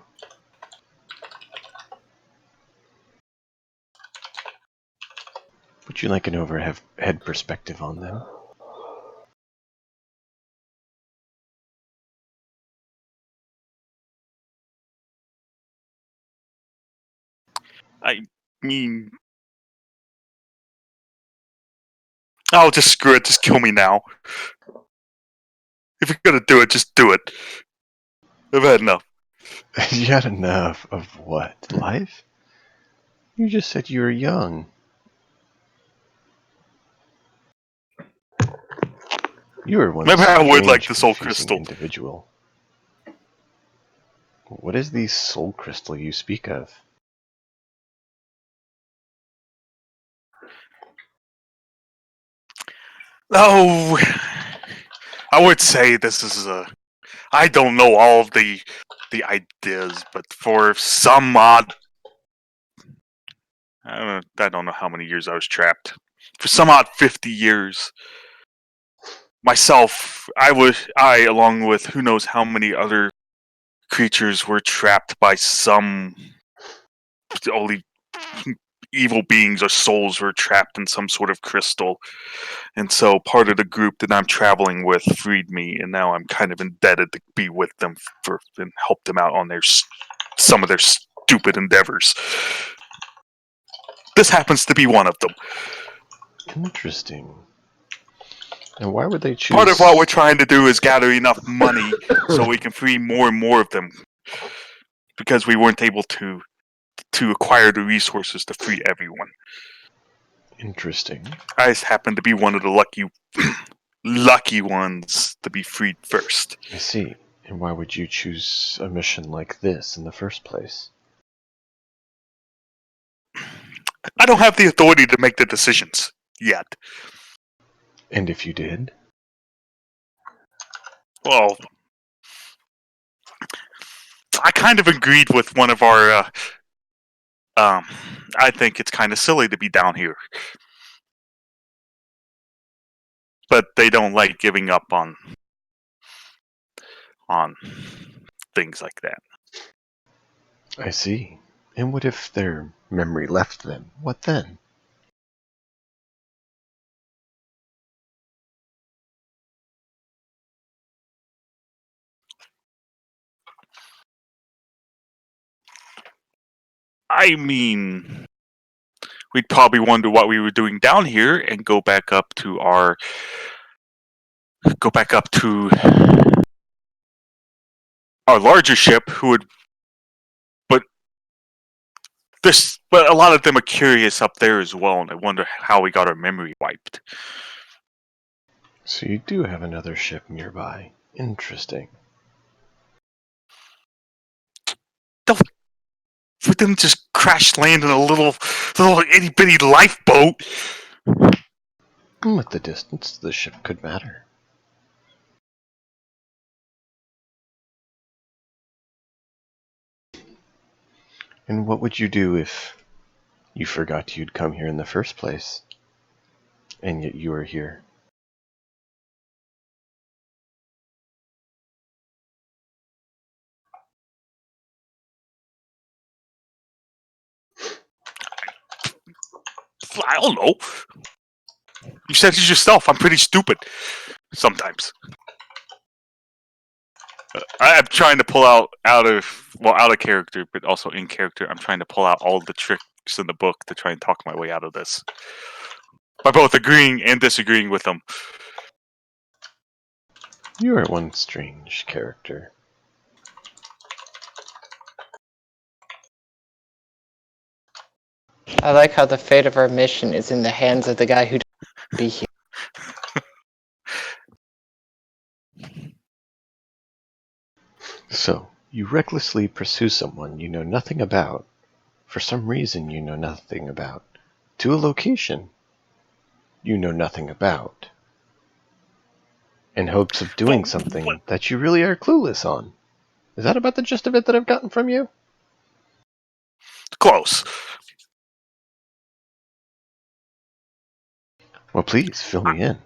Would you like an overhead perspective on them? I mean, I'll just screw it. Just kill me now. If you're gonna do it, just do it. I've had enough. You had enough of what? Life? You just said you were young. You were once Maybe a I would strange, like the soul confusing crystal. individual. What is the soul crystal you speak of? Oh, I would say this is a. I don't know all of the ideas, but for some odd, I don't know how many years I was trapped. For some odd 50 years, myself, I along with who knows how many other creatures were trapped by some only evil beings or souls were trapped in some sort of crystal. And so part of the group that I'm traveling with freed me, and now I'm kind of indebted to be with them for and help them out on some of their stupid endeavors. This happens to be one of them. Interesting. And why would they choose... Part of what we're trying to do is gather enough money so we can free more and more of them, because we weren't able to acquire the resources to free everyone. Interesting. I just happen to be one of the lucky ones to be freed first. I see. And why would you choose a mission like this in the first place? I don't have the authority to make the decisions yet. And if you did? Well, I kind of agreed with one of our. I think it's kind of silly to be down here, but they don't like giving up on things like that. I see. And what if their memory left them? What then? I mean, we'd probably wonder what we were doing down here and go back up to our larger ship. But a lot of them are curious up there as well, and I wonder how we got our memory wiped. So you do have another ship nearby. Interesting. We didn't just crash land in a little itty bitty lifeboat. With the distance, the ship could matter. And what would you do if you forgot you'd come here in the first place, and yet you are here? I don't know. You said it yourself. I'm pretty stupid sometimes. I'm trying to pull out of character, but also in character. I'm trying to pull out all the tricks in the book to try and talk my way out of this by both agreeing and disagreeing with them. You are one strange character. I like how the fate of our mission is in the hands of the guy who doesn't be here. So, you recklessly pursue someone you know nothing about, for some reason you know nothing about, to a location you know nothing about, in hopes of doing Well, something that you really are clueless on. Is that about the gist of it that I've gotten from you? close. Well, please, fill me in.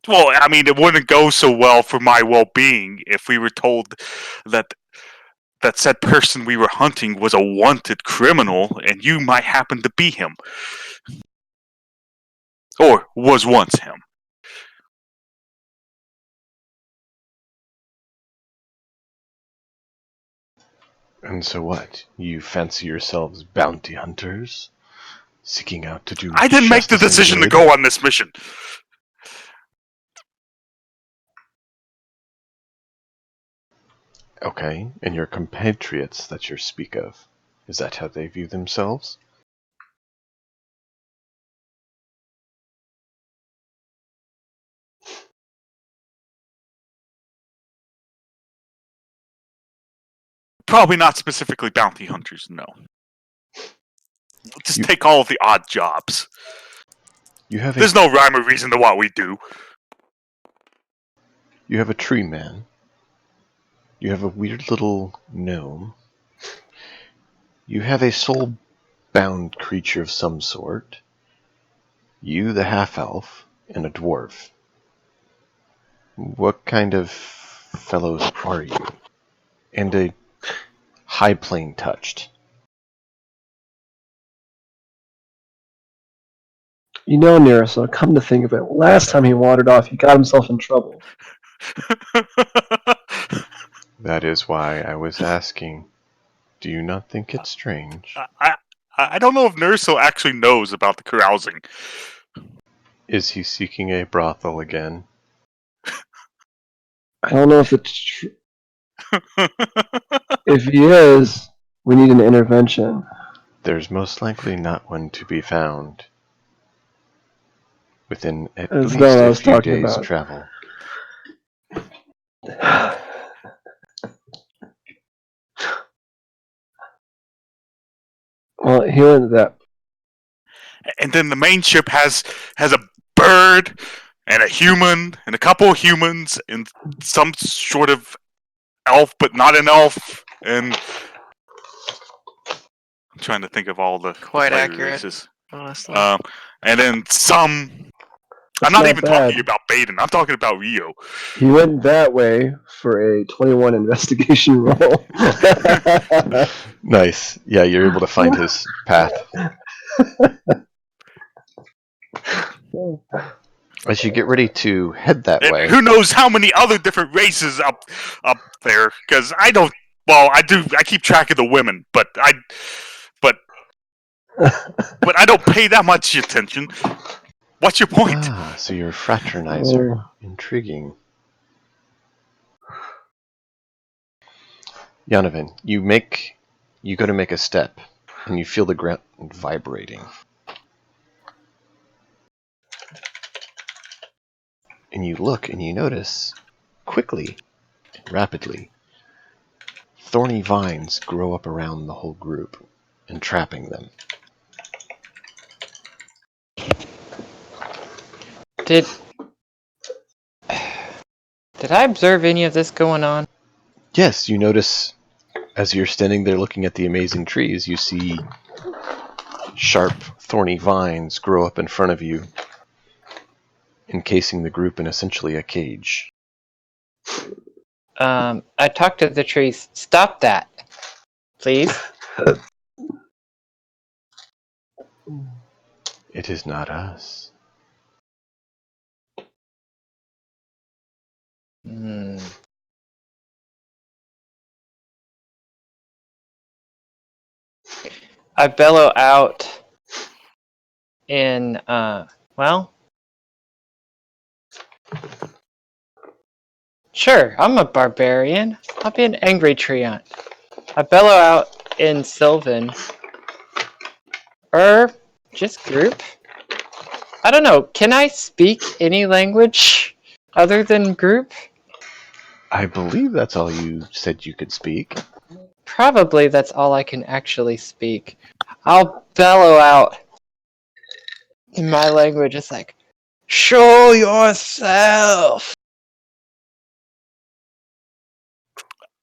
Well, I mean, it wouldn't go so well for my well-being if we were told that said person we were hunting was a wanted criminal, and you might happen to be him, or was once him. And so what? You fancy yourselves bounty hunters? Seeking out to do I didn't make the justice and decision to good? go on this mission. Okay, and your compatriots that you speak of, is that how they view themselves? Probably not specifically bounty hunters, no. Just You- take all of the odd jobs. You have There's no rhyme or reason to what we do. You have a tree man. You have a weird little gnome. You have a soul-bound creature of some sort. You, the half-elf, and a dwarf. What kind of fellows are you? And a high plane touched. You know, Nerissa, come to think of it, last time he wandered off, he got himself in trouble. That is why I was asking. Do you not think it strange? I don't know if Nerso actually knows about the carousing. Is he seeking a brothel again? I don't know if it's true. If he is, we need an intervention. There's most likely not one to be found within at That's least not what I a was few talking days' about. travel. Well, he went that. And then the main ship has a bird and a human and a couple of humans and some sort of elf, but not an elf. And I'm trying to think of all the Quite flavor accurate, races. honestly. And then some. That's I'm not not even bad. talking about Baden. I'm talking about Rio. He went that way for a 21 investigation roll. Nice. Yeah, you're able to find his path. As you get ready to head that And way, who knows how many other different races up there? Because I don't. Well, I do. I keep track of the women, but I don't pay that much attention. What's your point? so you're a fraternizer. Oh. Intriguing. Yanovan, you go to make a step, and you feel the ground vibrating. And you look and you notice, quickly, rapidly, thorny vines grow up around the whole group, entrapping them. Did I observe any of this going on? Yes, you notice, as you're standing there looking at the amazing trees, you see sharp, thorny vines grow up in front of you, encasing the group in essentially a cage. I talked to the trees. Stop that, please. It is not us. Hmm. I bellow out in, well, sure, I'm a barbarian. I'll be an angry treant. I bellow out in Sylvan. Or just group? I don't know. Can I speak any language other than group? I believe that's all you said you could speak. Probably that's all I can actually speak. I'll bellow out in my language. It's like, show yourself!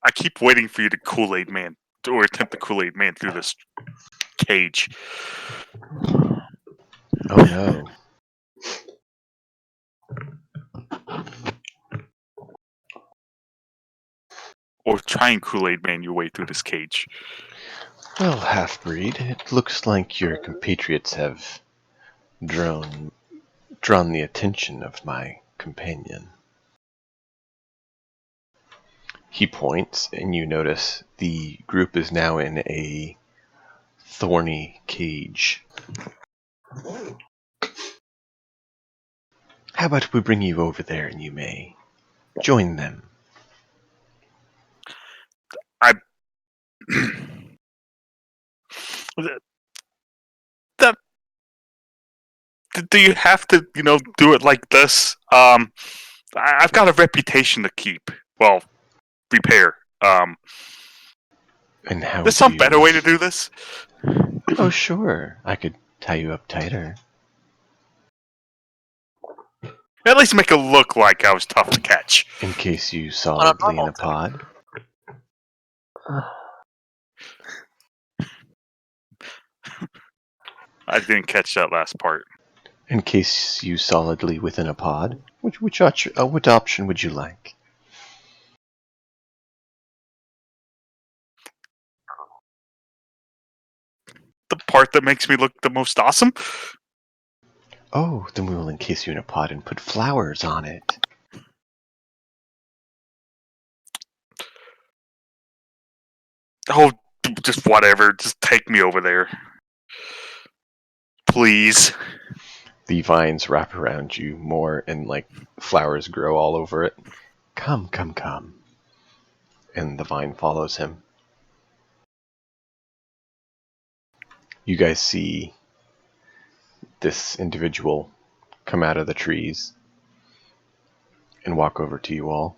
I keep waiting for you to Kool-Aid Man or attempt the Kool-Aid Man through this cage. Oh no. Or try and Kool-Aid Man your way through this cage. Well, half-breed, it looks like your compatriots have drawn the attention of my companion. He points, and you notice the group is now in a thorny cage. How about we bring you over there and you may join them? That, do you have to, do it like this? I've got a reputation to keep. Well, repair. And how There's do some you... better way to do this. Oh, sure. I could tie you up tighter. At least make it look like I was tough to catch. In case you solidly in normal a pod. I didn't catch that last part. In case you solidly within a pod. What option would you like? The part that makes me look the most awesome? Oh, then we will encase you in a pod and put flowers on it. Oh, just whatever. Just take me over there. Please. The vines wrap around you more and flowers grow all over it. Come, come, come. And the vine follows him. You guys see this individual come out of the trees and walk over to you all.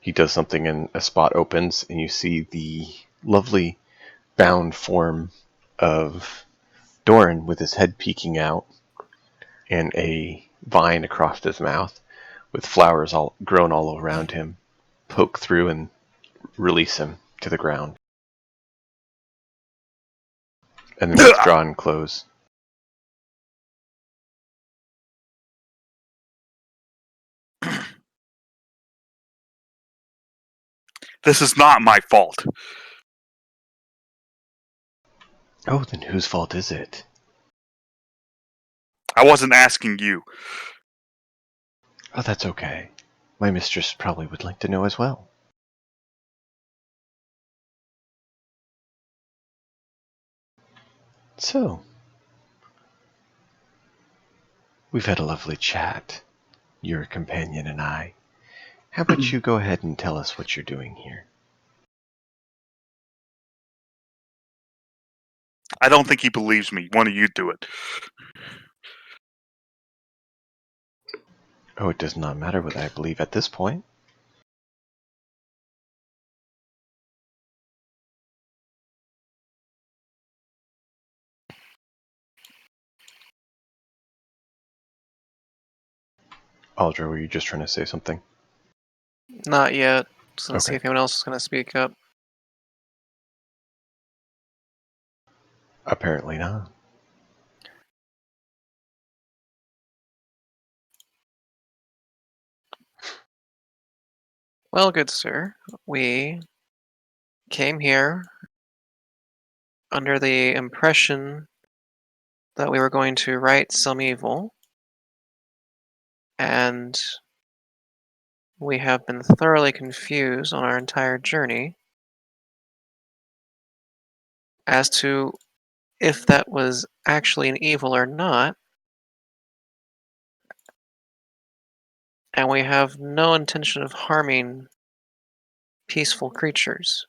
He does something and a spot opens and you see the lovely bound form of Doran with his head peeking out and a vine across his mouth with flowers all grown all around him poke through and release him to the ground. And then withdraw and close. This is not my fault. Oh, then whose fault is it? I wasn't asking you. Oh, that's okay. My mistress probably would like to know as well. So, we've had a lovely chat, your companion and I. How about you go ahead and tell us what you're doing here? I don't think he believes me. One of you do it. Oh, it does not matter what I believe at this point. Aldra, were you just trying to say something? Not yet. Just gonna see Okay. if anyone else is gonna speak up. Apparently not. Well, good sir, we came here under the impression that we were going to right some evil, and we have been thoroughly confused on our entire journey as to if that was actually an evil or not, and we have no intention of harming peaceful creatures.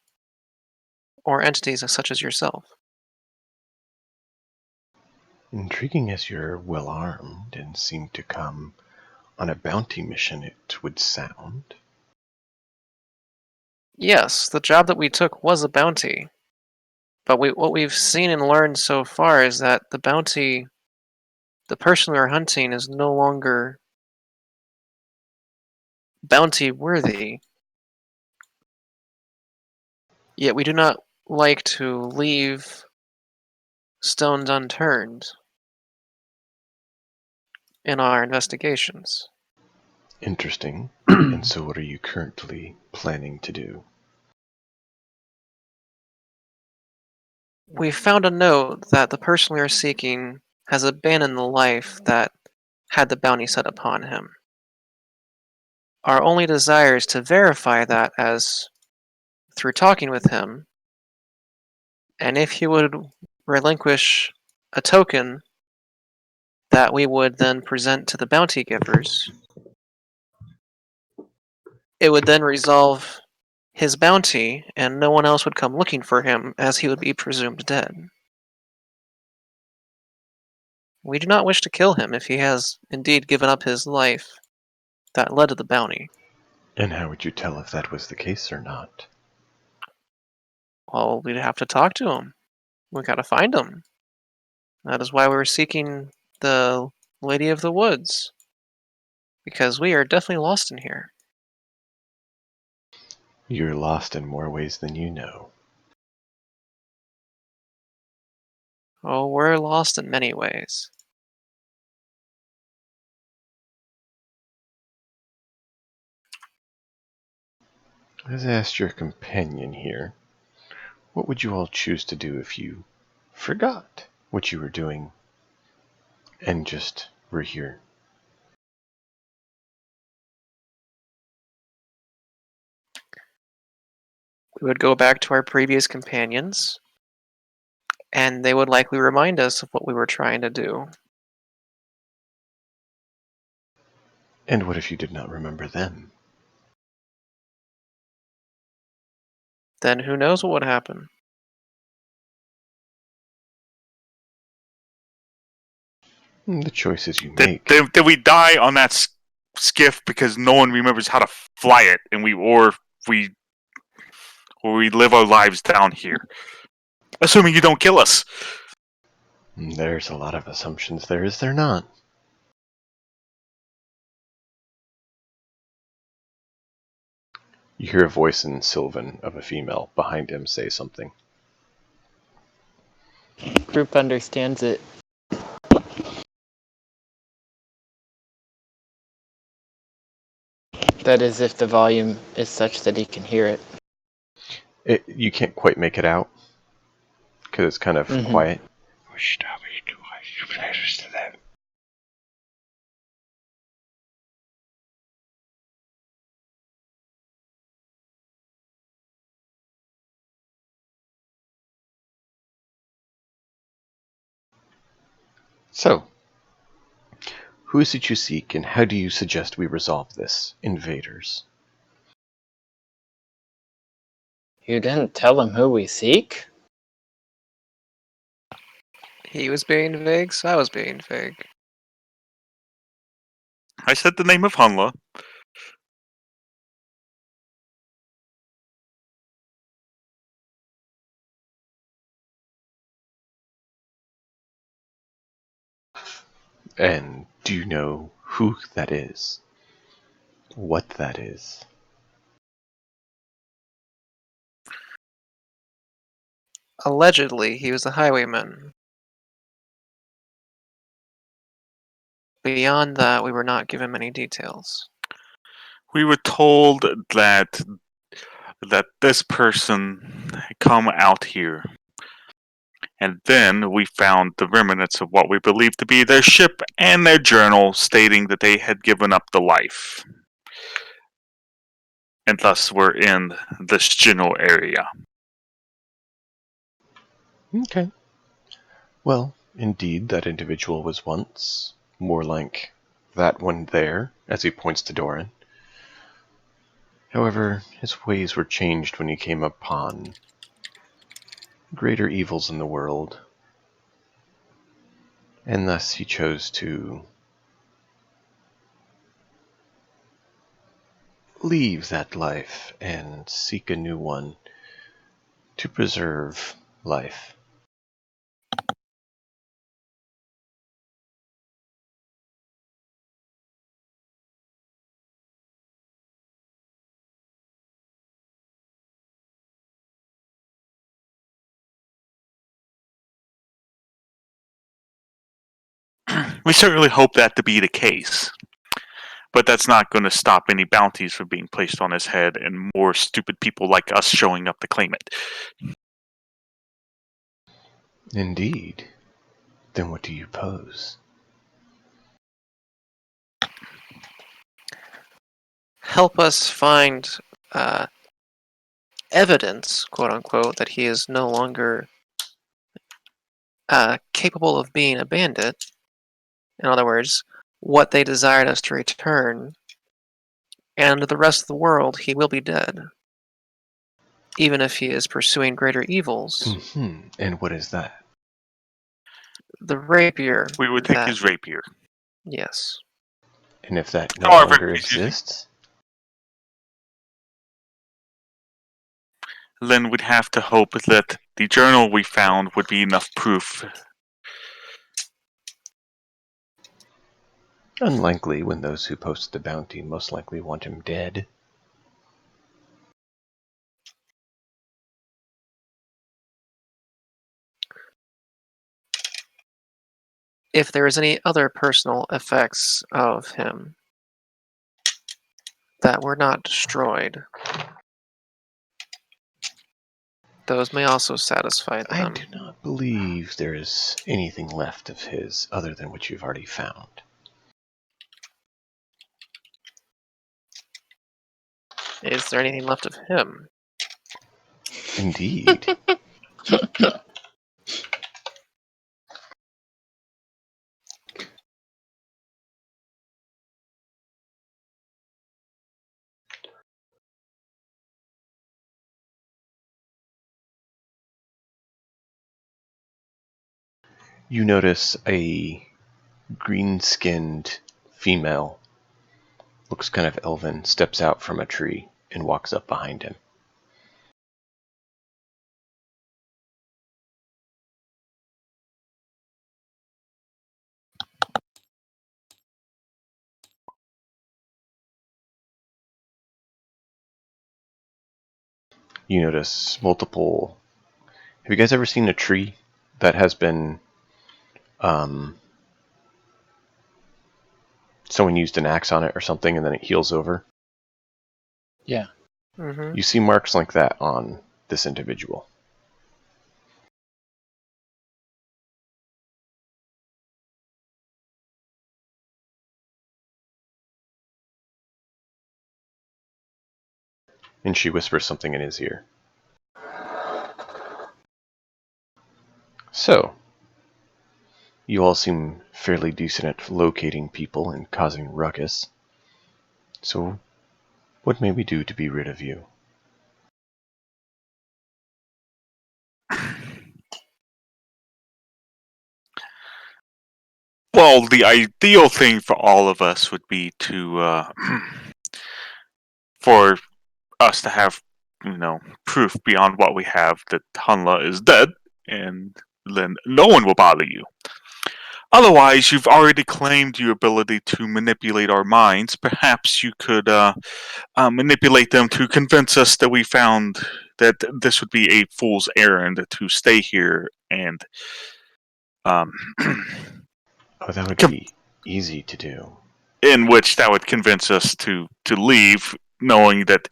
or entities such as yourself. Intriguing as you're well armed and seem to come on a bounty mission, it would sound. Yes, the job that we took was a bounty. But what we've seen and learned so far is that the bounty, the person we are hunting, is no longer bounty worthy. Yet we do not like to leave stones unturned in our investigations. Interesting. And so what are you currently planning to do? We found a note that the person we are seeking has abandoned the life that had the bounty set upon him. Our only desire is to verify that as through talking with him, and if he would relinquish a token that we would then present to the bounty givers, it would then resolve his bounty, and no one else would come looking for him, as he would be presumed dead. We do not wish to kill him if he has indeed given up his life that led to the bounty. And how would you tell if that was the case or not? Well, we'd have to talk to him. We gotta find him. That is why we were seeking the Lady of the Woods. Because we are definitely lost in here. You're lost in more ways than you know. Oh, we're lost in many ways. As I asked your companion here, what would you all choose to do if you forgot what you were doing and just were here? We would go back to our previous companions, and they would likely remind us of what we were trying to do. And what if you did not remember them? Then who knows what would happen? The choices you Did, make. did we die on that skiff because no one remembers how to fly it, and we live our lives down here? Assuming you don't kill us. There's a lot of assumptions there, is there not? You hear a voice in Sylvan of a female behind him say something. Group understands it. That is, if the volume is such that he can hear it. You can't quite make it out because it's kind of quiet. So, who is it you seek, and how do you suggest we resolve this, invaders? You didn't tell him who we seek? He was being vague, so I was being vague. I said the name of Hunla. And do you know who that is? What that is? Allegedly, he was a highwayman. Beyond that, we were not given many details. We were told that this person had come out here, and then we found the remnants of what we believed to be their ship and their journal stating that they had given up the life, and thus were in this general area. Okay. Well, indeed, that individual was once more like that one there, as he points to Doran. However, his ways were changed when he came upon greater evils in the world, and thus he chose to leave that life and seek a new one to preserve life. We certainly hope that to be the case. But that's not going to stop any bounties from being placed on his head and more stupid people like us showing up to claim it. Indeed. Then what do you pose? Help us find evidence, quote unquote, that he is no longer capable of being a bandit. In other words, what they desired us to return, and to the rest of the world, he will be dead. Even if he is pursuing greater evils. Mm-hmm. And what is that? The rapier. We would take his rapier. Yes. And if that no However, longer exists? Then we'd have to hope that the journal we found would be enough proof. Unlikely, when those who posted the bounty most likely want him dead. If there is any other personal effects of him that were not destroyed, those may also satisfy them. I do not believe there is anything left of his other than what you've already found. Is there anything left of him? Indeed. You notice a green-skinned female, looks kind of elven, steps out from a tree and walks up behind him. You notice multiple... Have you guys ever seen a tree that has been... someone used an axe on it or something and then it heals over? Yeah. Mm-hmm. You see marks like that on this individual. And she whispers something in his ear. So, you all seem fairly decent at locating people and causing ruckus. So, what may we do to be rid of you? Well, the ideal thing for all of us would be to, for us to have, proof beyond what we have that Hanla is dead, and then no one will bother you. Otherwise, you've already claimed your ability to manipulate our minds. Perhaps you could manipulate them to convince us that we found that this would be a fool's errand to stay here and um, Oh, that would be easy to do. in which that would convince us to leave, knowing that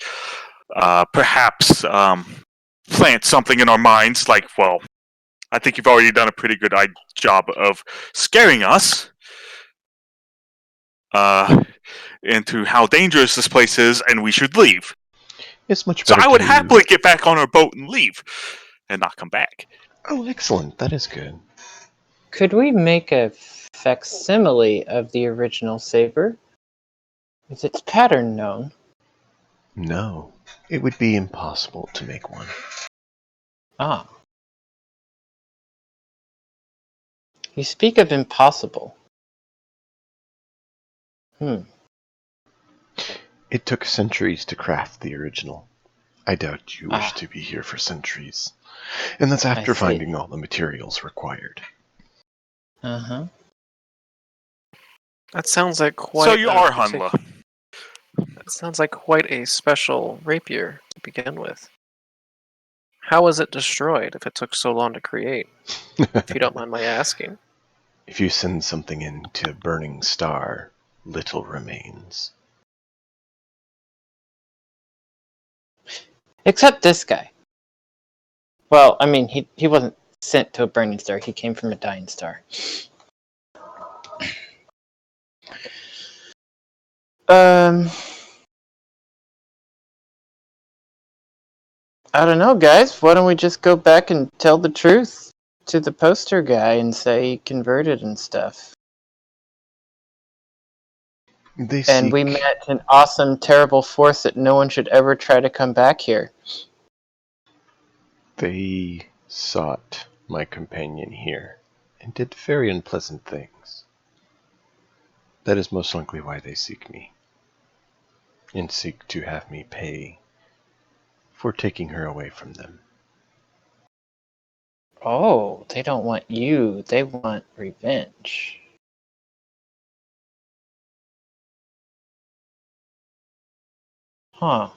perhaps plant something in our minds like, well, I think you've already done a pretty good job of scaring us into how dangerous this place is, and we should leave. It's much So better I would to... happily get back on our boat and leave, and not come back. Oh, excellent. That is good. Could we make a facsimile of the original saber? Is its pattern known? No, it would be impossible to make one. Ah. You speak of impossible. It took centuries to craft the original. I doubt you wish to be here for centuries. And that's after see. finding all the materials required. Uh-huh. That sounds like quite. So you are Hanla. That sounds like quite a special rapier to begin with. How was it destroyed if it took so long to create? If you don't mind my asking. If you send something into a burning star, little remains. Except this guy. Well, I mean, he wasn't sent to a burning star. He came from a dying star. I don't know, guys. Why don't we just go back and tell the truth to the poster guy and say he converted and stuff? And we met an awesome, terrible force that no one should ever try to come back here. They sought my companion here and did very unpleasant things. That is most likely why they seek me, and seek to have me pay for taking her away from them. Oh, they don't want you. They want revenge. Huh.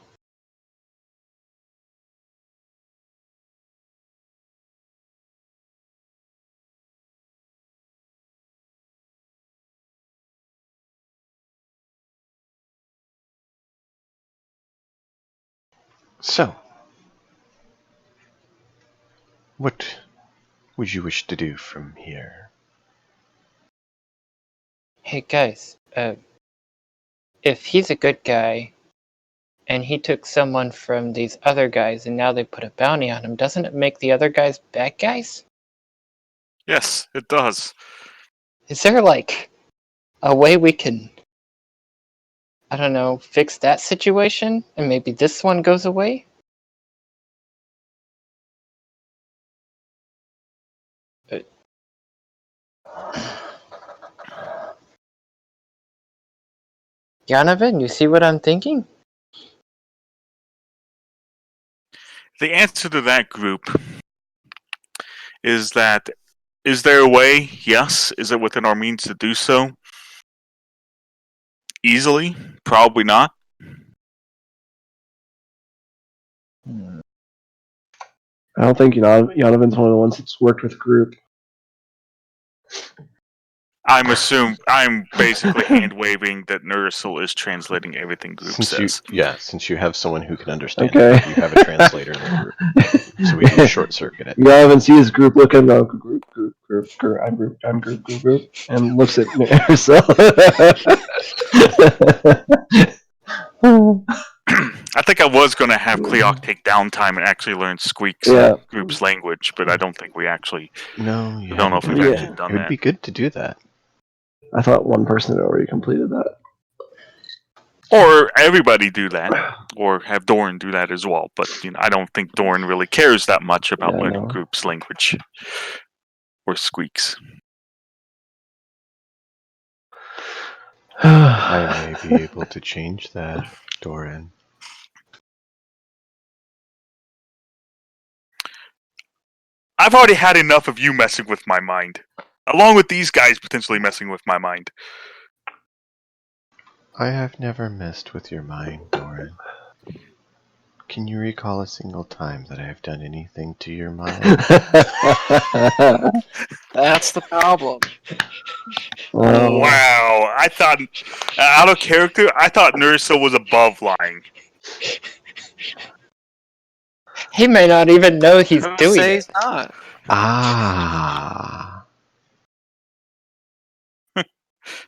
So, what would you wish to do from here? Hey, guys. If he's a good guy, and he took someone from these other guys, and now they put a bounty on him, doesn't it make the other guys bad guys? Yes, it does. Is there, like, a way we can, I don't know, fix that situation? And maybe this one goes away? Janovan, you see what I'm thinking? The answer to that group is that, is there a way? Yes. Is it within our means to do so? Easily? Probably not. I don't think Yanovan's one of the ones that's worked with group. I'm basically hand waving that Nursul is translating everything group says. Since you have someone who can understand Okay. it, you have a translator in the group. So we can short circuit it. Yanovan sees group looking, group, I'm group, and looks at herself. I think I was going to have Cleok take downtime and actually learn Squeak's group's language, but I don't think we actually. No, I don't know if we've actually done It would that. be good to do that. I thought one person had already completed that. Or everybody do that, or have Doran do that as well. But I don't think Doran really cares that much about learning group's language or Squeak's. I may be able to change that, Doran. I've already had enough of you messing with my mind, along with these guys potentially messing with my mind. I have never messed with your mind, Doran. Can you recall a single time that I have done anything to your mind? That's the problem. Wow, I thought, out of character, I thought Nurso was above lying. He may not even know he's doing it. He's not. Ah.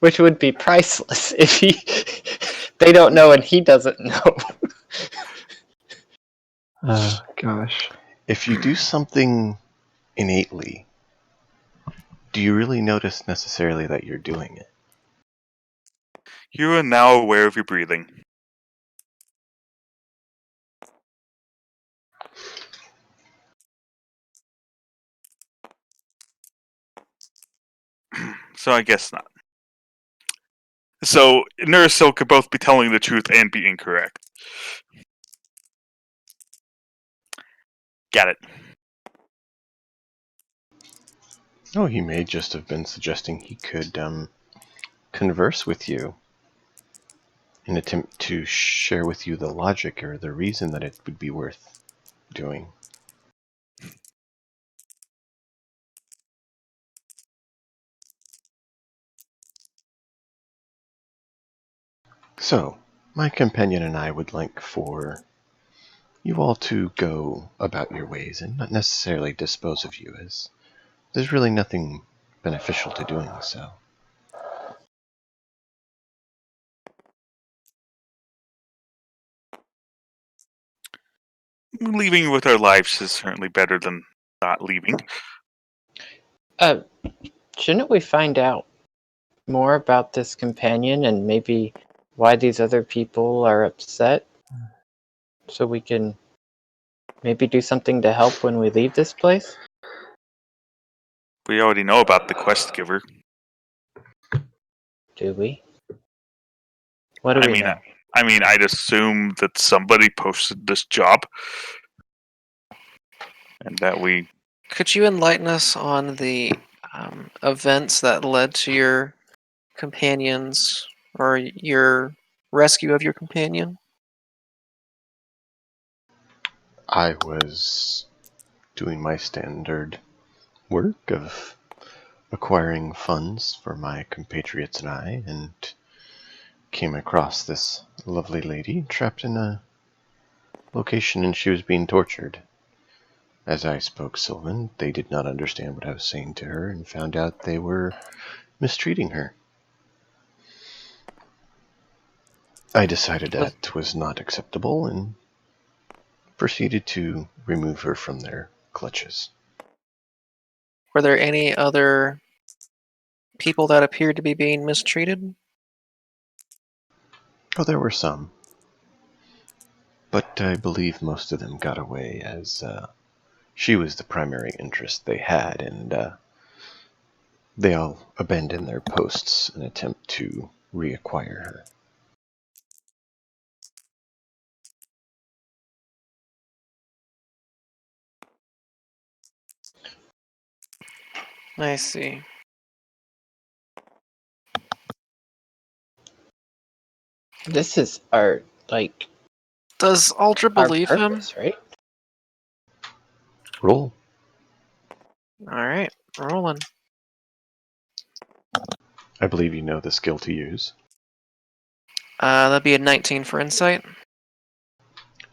Which would be priceless if they don't know and he doesn't know. Gosh. If you do something innately, do you really notice necessarily that you're doing it? You are now aware of your breathing. So I guess not. So Nurasil could both be telling the truth and be incorrect. Got it. Oh, he may just have been suggesting he could converse with you in attempt to share with you the logic or the reason that it would be worth doing. So, my companion and I would like for you all to go about your ways and not necessarily dispose of you, as there's really nothing beneficial to doing so. Leaving with our lives is certainly better than not leaving. Uh, shouldn't we find out more about this companion and maybe why these other people are upset? So we can maybe do something to help when we leave this place? We already know about the quest giver. Do we? What do I we mean, know? I'd assume that somebody posted this job, and that we. Could you enlighten us on the events that led to your companions or your rescue of your companion? I was doing my standard work of acquiring funds for my compatriots and I, and came across this lovely lady trapped in a location and she was being tortured. As I spoke Sylvan, they did not understand what I was saying to her and found out they were mistreating her. I decided that was not acceptable and proceeded to remove her from their clutches. Were there any other people that appeared to be being mistreated? Oh, there were some, but I believe most of them got away as she was the primary interest they had, and they all abandoned their posts in an attempt to reacquire her. I see. This is our, like, Does Aldra our believe him? purpose, right? Roll. Alright, rolling. I believe you know the skill to use. That'd be a 19 for insight.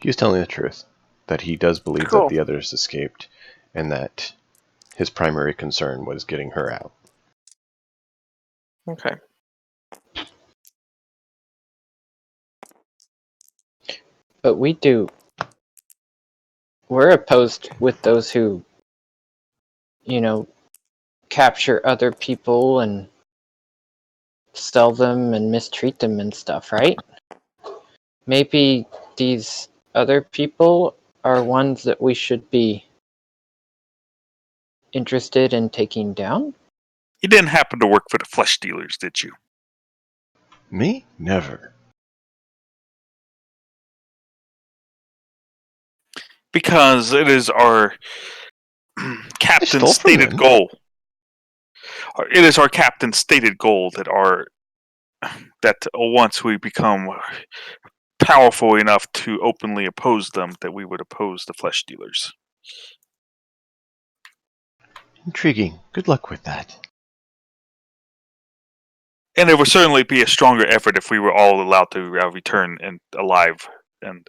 He is telling the truth, that he does believe that Cool. the others escaped, and that his primary concern was getting her out. Okay. But we're opposed with those who, capture other people and sell them and mistreat them and stuff, right? Maybe these other people are ones that we should be interested in taking down? You didn't happen to work for the flesh dealers, did you? Me? Never. Because it is our captain's stole from stated them. goal. It is our captain's stated goal that once we become powerful enough to openly oppose them, that we would oppose the flesh dealers. Intriguing. Good luck with that. And it would certainly be a stronger effort if we were all allowed to return and alive. And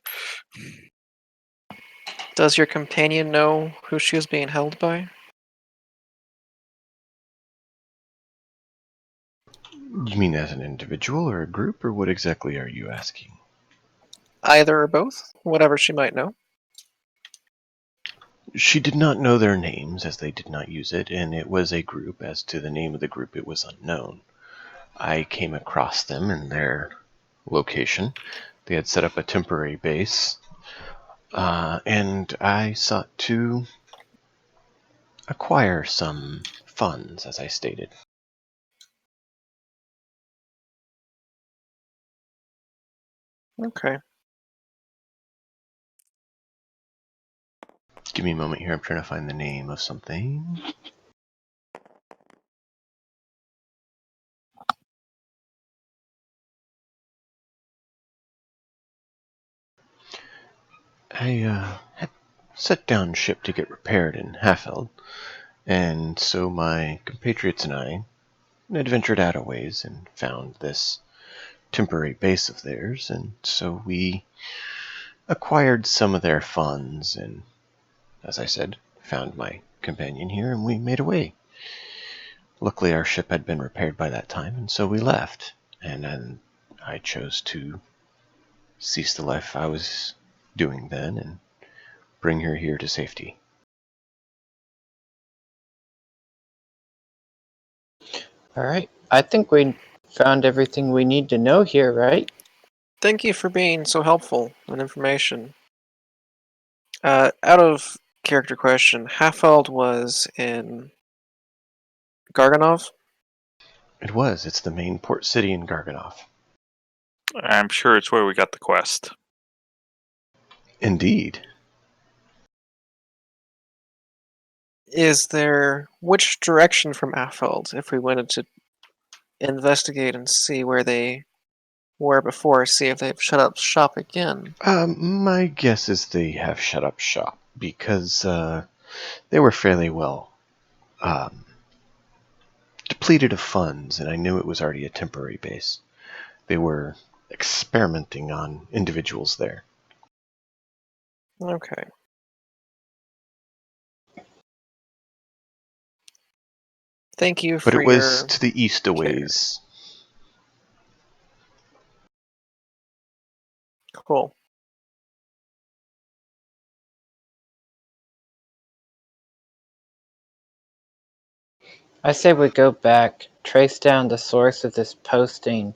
Does your companion know who she is being held by? You mean as an individual or a group, or what exactly are you asking? Either or both, whatever she might know. She did not know their names, as they did not use it, and it was a group. As to the name of the group, it was unknown. I came across them in their location. They had set up a temporary base, and I sought to acquire some funds, as I stated. Okay. Give me a moment here. I'm trying to find the name of something. I had set down ship to get repaired in Hafeld, and so my compatriots and I adventured out a ways and found this temporary base of theirs, and so we acquired some of their funds and, as I said, found my companion here and we made away. Luckily our ship had been repaired by that time, and so we left, and then I chose to cease the life I was doing then and bring her here to safety. Alright, I think we found everything we need to know here, right? Thank you for being so helpful with information. Out of character question, Halfeld was in Garganov? It was. It's the main port city in Garganov. I'm sure it's where we got the quest. Indeed. Is there which direction from Halfeld if we wanted to investigate and see where they were before, see if they've shut up shop again? My guess is they have shut up shop because they were fairly well depleted of funds, and I knew it was already a temporary base. They were experimenting on individuals there. Okay. Thank you But for it was your to the east a care. ways. Cool. I say we go back, trace down the source of this posting,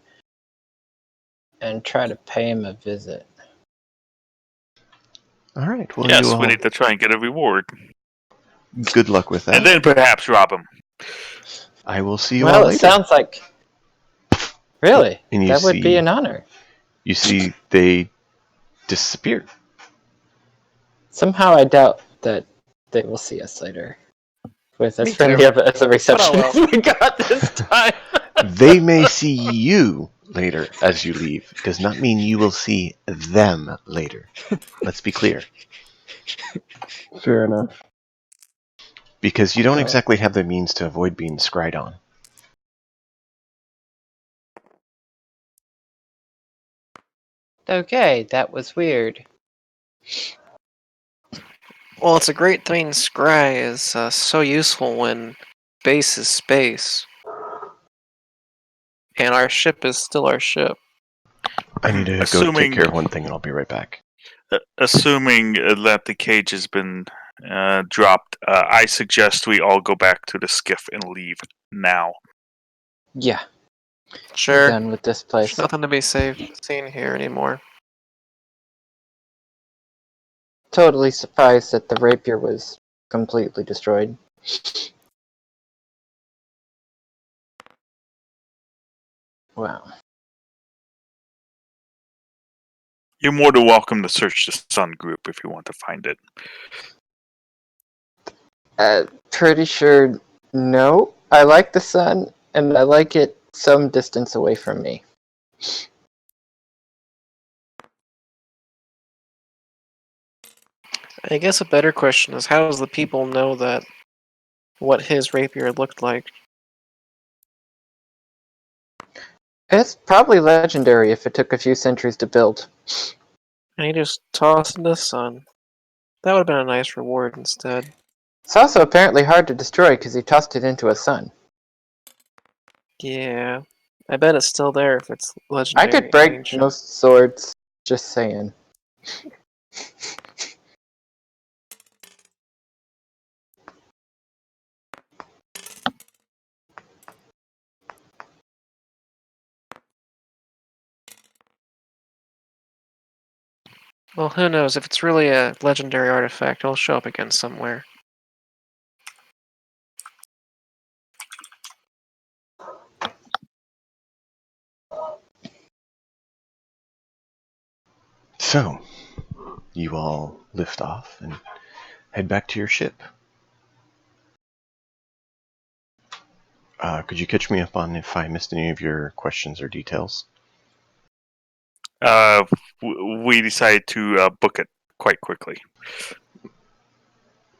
and try to pay him a visit. All right, well, you Yes, we all need to try and get a reward. good luck with that. And then perhaps rob him. I will see you all Well, it later. sounds like... Really? And That would be an honor. You see they disappeared. Somehow I doubt that they will see us later. With as Me friendly too. of a reception well. as we got this time. They may see you later as you leave. Does not mean you will see them later. Let's be clear. Fair enough. Because you don't exactly have the means to avoid being scryed on. Okay, that was weird. Well, it's a great thing Scry is so useful when base is space. And our ship is still our ship. I need to go take care of one thing and I'll be right back. Assuming that the cage has been dropped, I suggest we all go back to the skiff and leave now. Yeah, we're Sure. done with this There's place. nothing to be seen here anymore. Totally surprised that the rapier was completely destroyed. Wow. You're more than welcome to search the Sun group if you want to find it. Pretty sure no. I like the sun, and I like it some distance away from me. I guess a better question is how does the people know that what his rapier looked like? It's probably legendary if it took a few centuries to build. And he just tossed in the sun. That would have been a nice reward instead. It's also apparently hard to destroy because he tossed it into a sun. Yeah. I bet it's still there if it's I legendary could and break ancient. most swords, just saying. Well, who knows? If it's really a legendary artifact, it'll show up again somewhere. So, you all lift off and head back to your ship. Could you catch me up on if I missed any of your questions or details? We decided to book it quite quickly.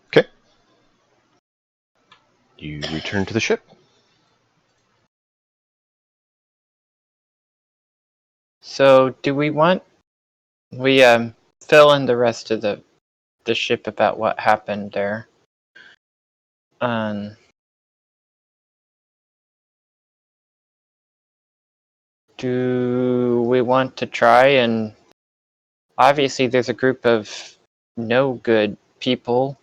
Okay. You return to the ship. So, do we want... We fill in the rest of the ship about what happened there. Do we want to try and... Obviously, there's a group of no good people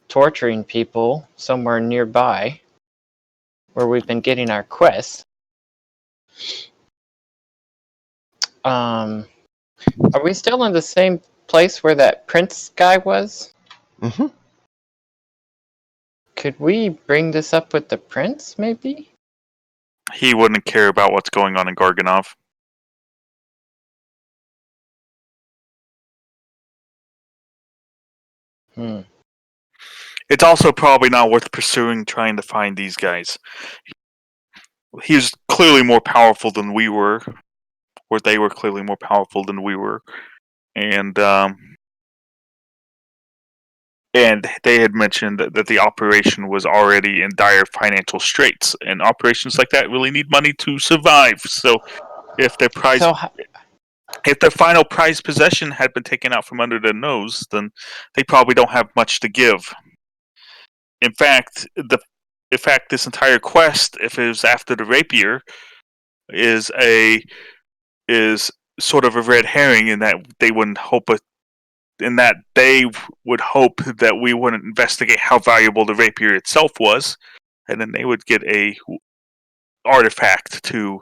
torturing people somewhere nearby where we've been getting our quests. Are we still in the same place where that prince guy was? Mm-hmm. Could we bring this up with the prince, maybe? He wouldn't care about what's going on in Garganov. It's also probably not worth pursuing trying to find these guys. He's clearly more powerful than we were, or they were clearly more powerful than we were, and they had mentioned that the operation was already in dire financial straits, and operations like that really need money to survive. So, if their final prize possession had been taken out from under their nose, then they probably don't have much to give. In fact, this entire quest, if it was after the rapier, is sort of a red herring in that they would hope that we wouldn't investigate how valuable the rapier itself was, and then they would get a artifact to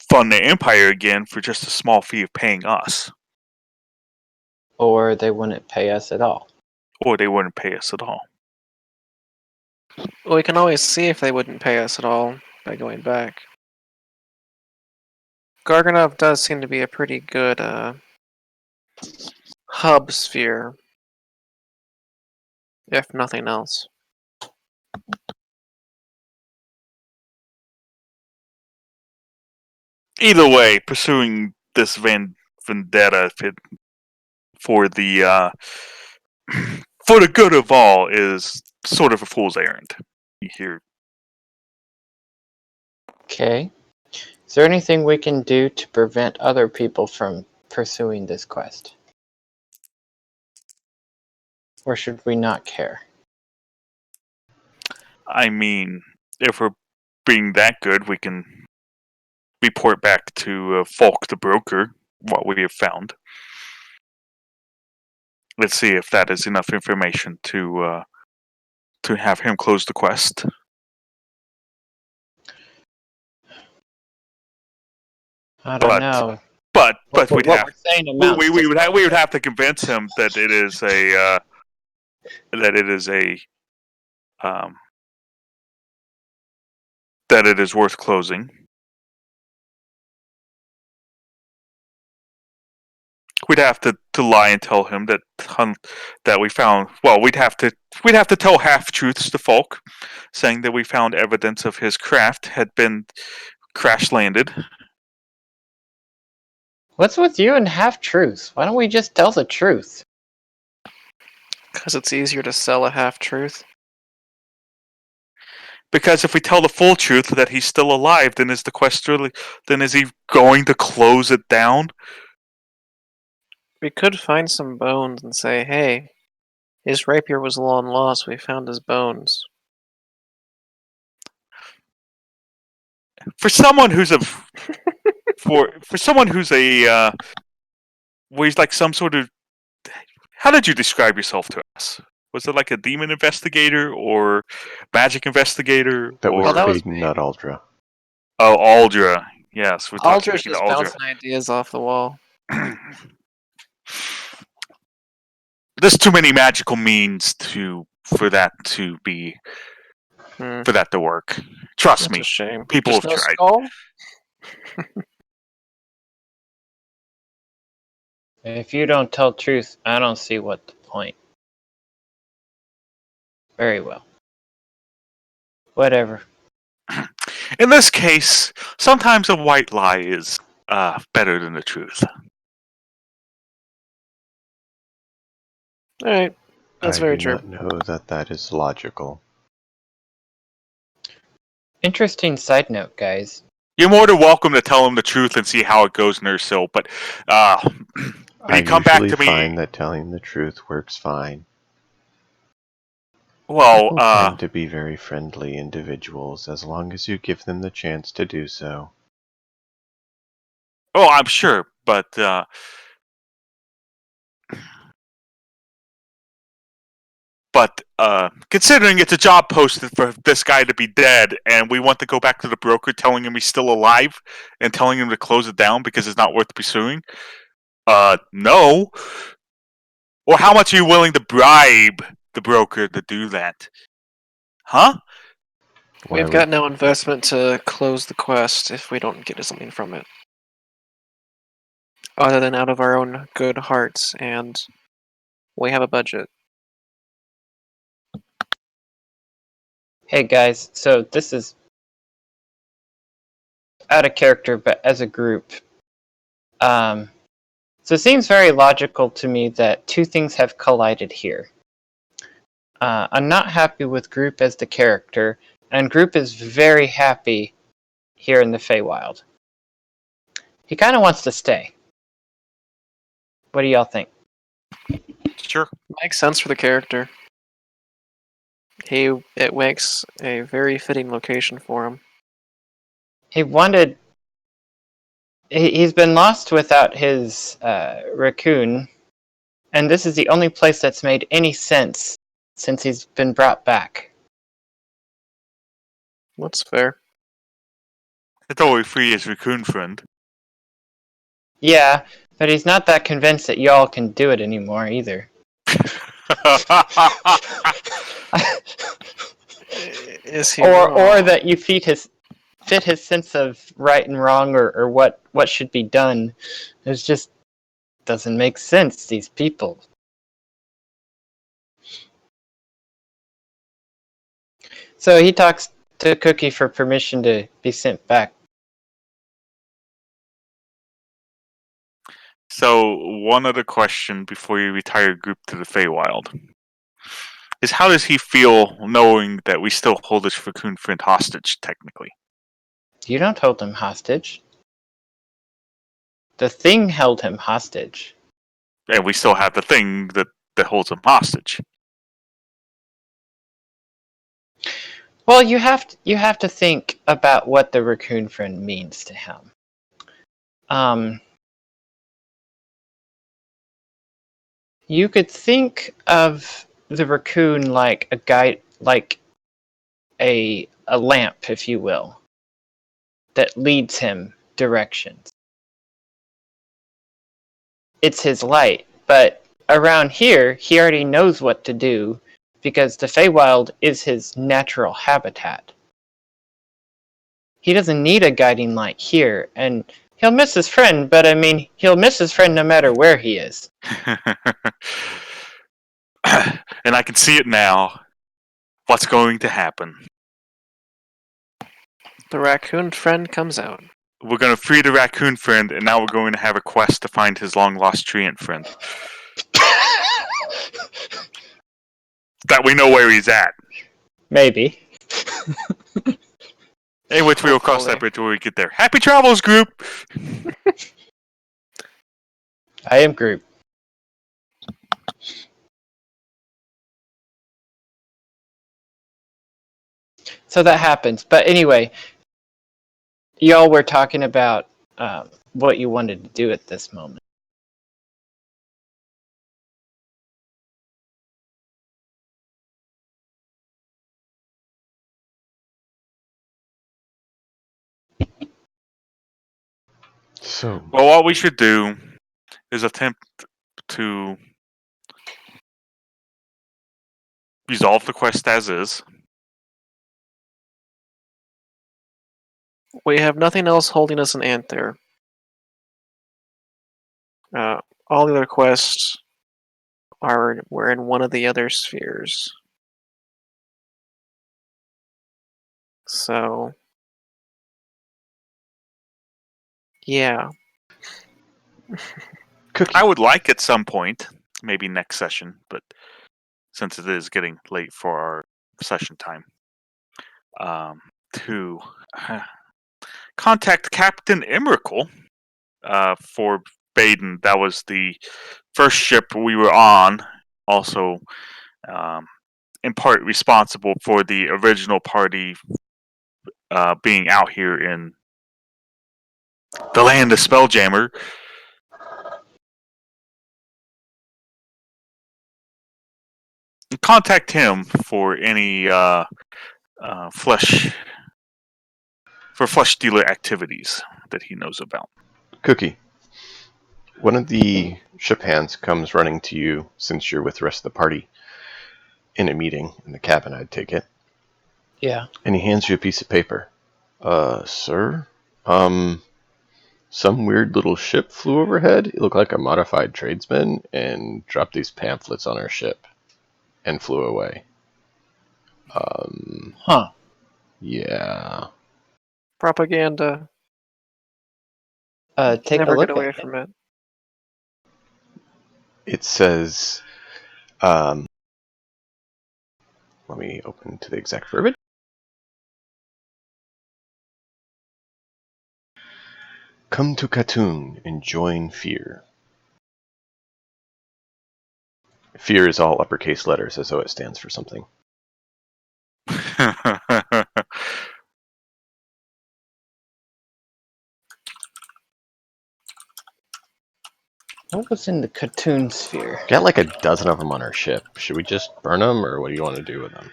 fund their empire again for just a small fee of paying us. Or they wouldn't pay us at all. Or they wouldn't pay us at all. Well, we can always see if they wouldn't pay us at all by going back. Garganov does seem to be a pretty good hub sphere, if nothing else. Either way, pursuing this vendetta for the for the good of all is sort of a fool's errand. Here. Okay. Is there anything we can do to prevent other people from pursuing this quest? Or should we not care? I mean, if we're being that good, we can report back to Falk the broker what we have found. Let's see if that is enough information to have him close the quest. I don't know. But What we'd we're have saying amounts we would have to convince him that it is that it is worth closing. We'd have to lie and tell him that we found. Well, we'd have to tell half truths to Falk, saying that we found evidence of his craft had been crash landed. What's with you and half-truths? Why don't we just tell the truth? Because it's easier to sell a half-truth. Because if we tell the full truth that he's still alive, then is the quest really? Then is he going to close it down? We could find some bones and say, hey, his rapier was long lost, we found his bones. For someone who's a where he's like some sort of, how did you describe yourself to us? Was it like a demon investigator or magic investigator? That was that was Baden, not Aldra. Oh, Aldra. Yes, we're talking Aldra's just Aldra. bouncing ideas off the wall. There's too many magical means for that to work. Trust That's me, a shame. people Just have no tried. skull? If you don't tell truth, I don't see what the point. Very well. Whatever. In this case, sometimes a white lie is better than the truth. Alright, that's I very do true. not know that that is logical. Interesting side note, guys. You're more than welcome to tell him the truth and see how it goes, Nurse Hill, but when I you come back usually to me... find that telling the truth works fine. Well, People tend to be very friendly individuals as long as you give them the chance to do so. oh, I'm sure, but considering it's a job posted for this guy to be dead, and we want to go back to the broker telling him he's still alive and telling him to close it down because it's not worth pursuing, no. Or how much are you willing to bribe the broker to do that? Huh? Why We've got no investment to close the quest if we don't get something from it. Other than out of our own good hearts, and we have a budget. Hey guys, so this is out of character, but as a group. So it seems very logical to me that two things have collided here. I'm not happy with Group as the character, and Group is very happy here in the Feywild. He kind of wants to stay. What do y'all think? Sure. Makes sense for the character. It makes a very fitting location for him. He's been lost without his raccoon, and this is the only place that's made any sense since he's been brought back. That's fair. It's always free as raccoon friend. Yeah, but he's not that convinced that y'all can do it anymore either. Is he or wrong? that you fit his sense of right and wrong or what should be done. It just doesn't make sense, these people. So he talks to Cookie for permission to be sent back. So, one other question before you retire Group to the Feywild is how does he feel knowing that we still hold this raccoon friend hostage, technically? You don't hold him hostage. The thing held him hostage. And we still have the thing that holds him hostage. Well, you have to think about what the raccoon friend means to him. You could think of the raccoon like a guide, like a lamp, if you will, that leads him directions. It's his light, but around here, he already knows what to do because the Feywild is his natural habitat. He doesn't need a guiding light here, and he'll miss his friend, but I mean, he'll miss his friend no matter where he is. And I can see it now. What's going to happen? The raccoon friend comes out. We're going to free the raccoon friend, and now we're going to have a quest to find his long-lost treant friend. That we know where he's at. Maybe. In which we will cross that bridge when we get there. Happy travels, Group! I am Group. So that happens. But anyway, y'all were talking about what you wanted to do at this moment. So, Well, what we should do is attempt to resolve the quest as is. We have nothing else holding us in Anther. all the other quests were in one of the other spheres. So, yeah. Cookie. I would like at some point, maybe next session, but since it is getting late for our session time, to contact Captain Emrakul for Baden. That was the first ship we were on, also in part responsible for the original party being out here in the land of Spelljammer. Contact him for any flesh dealer activities that he knows about. Cookie. One of the ship hands comes running to you, since you're with the rest of the party in a meeting in the cabin, I'd take it. Yeah. And he hands you a piece of paper. Sir? Some weird little ship flew overhead. It looked like a modified tradesman and dropped these pamphlets on our ship and flew away. Huh. Yeah. Propaganda. Take Never a look get away at it. from it. It says, let me open to the exact verbiage. Come to Khatun and join Fear. Fear is all uppercase letters, as though it stands for something. What was in the Khatun sphere? Got like a dozen of them on our ship. Should we just burn them, or what do you want to do with them?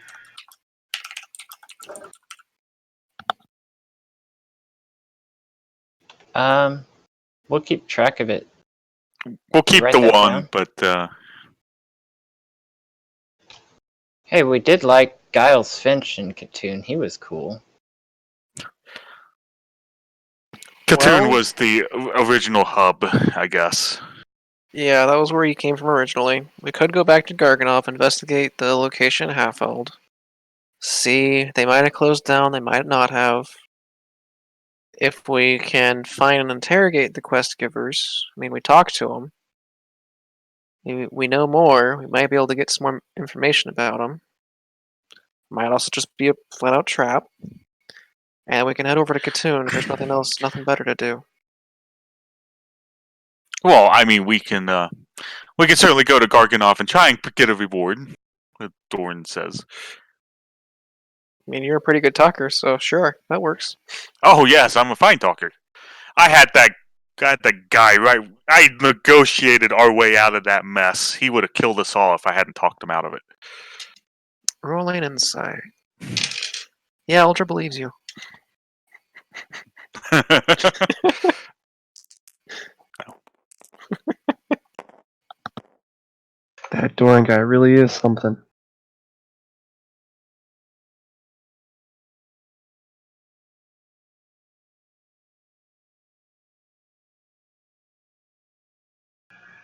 We'll keep track of it. We'll keep Write the that one, down? but Hey, we did like Giles Finch in Khatun. He was cool. Khatun Well- was the original hub, I guess. Yeah, that was where he came from originally. We could go back to Garganov, investigate the location Halfold. See, they might have closed down, they might not have. If we can find and interrogate the quest givers, I mean, we talked to them. Maybe we know more. We might be able to get some more information about them. Might also just be a flat-out trap. And we can head over to Khatun if there's nothing else, nothing better to do. Well, I mean, we can certainly go to Garganov and try and get a reward. Dorn says. I mean, you're a pretty good talker, so sure, that works. Oh yes, I'm a fine talker. I had that guy right. I negotiated our way out of that mess. He would have killed us all if I hadn't talked him out of Rolling insight. Yeah, Ultra believes you. it. That Doran guy really is something.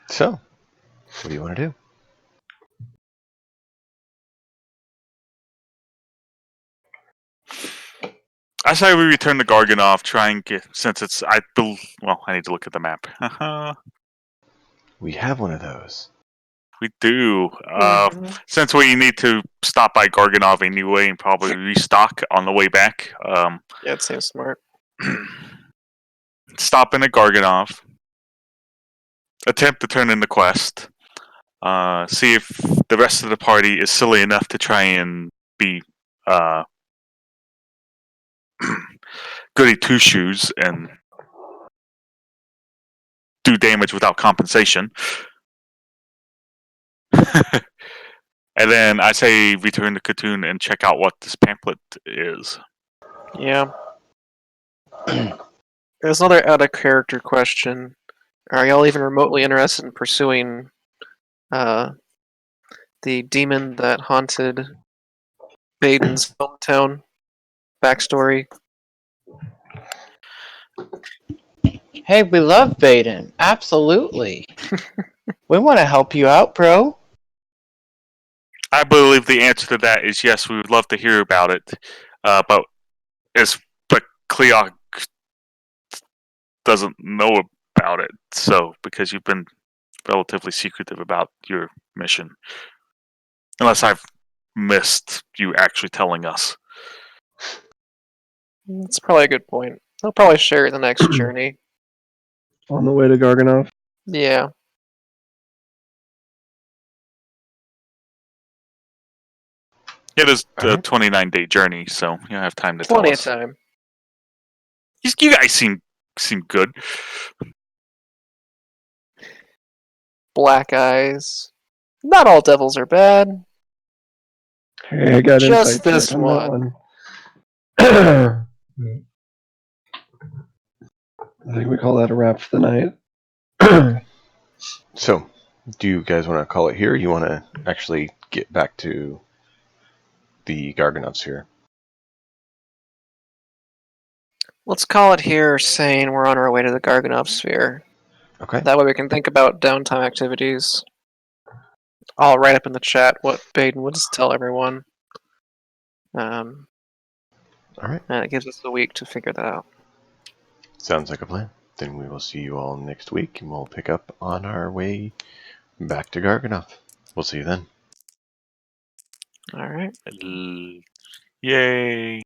So, what do you want to do? I say we return to Garganov. Try and get since it's I need to look at the map. We have one of those. We do. Mhm. Since we need to stop by Garganov anyway and probably restock on the way back. Yeah, it seems smart. Stop in at Garganov. Attempt to turn in the quest. See if the rest of the party is silly enough to try and be goody two shoes and do damage without compensation. And then I say return to Khatun and check out what this pamphlet is. Yeah. There's another out-of-character question. Are y'all even remotely interested in pursuing the demon that haunted Baden's hometown backstory? Hey, we love Baden. Absolutely. We want to help you out, bro. I believe the answer to that is yes. We would love to hear about it, but Cleoc doesn't know about it. So because you've been relatively secretive about your mission, unless I've missed you actually telling us. That's probably a good point. They'll probably share the next journey. On the way to Garganov. Yeah. It is a Alright. 29-day journey, so you have time to Plenty tell of us. time. You guys seem good. Black eyes. Not all devils are bad. Hey, I got Just insight this check on one. that one. I think we call that a wrap for the night. So, do you guys want to call it here? Or you want to actually get back to the Garganovs here? Let's call it here, saying we're on our way to the Garganov sphere. Okay. That way we can think about downtime activities. I'll write up in the chat what Baden would just tell everyone. All right. And it gives us a week to figure that out. Sounds like a plan. Then we will see you all next week, and we'll pick up on our way back to Garganov. We'll see you then. All right. Yay.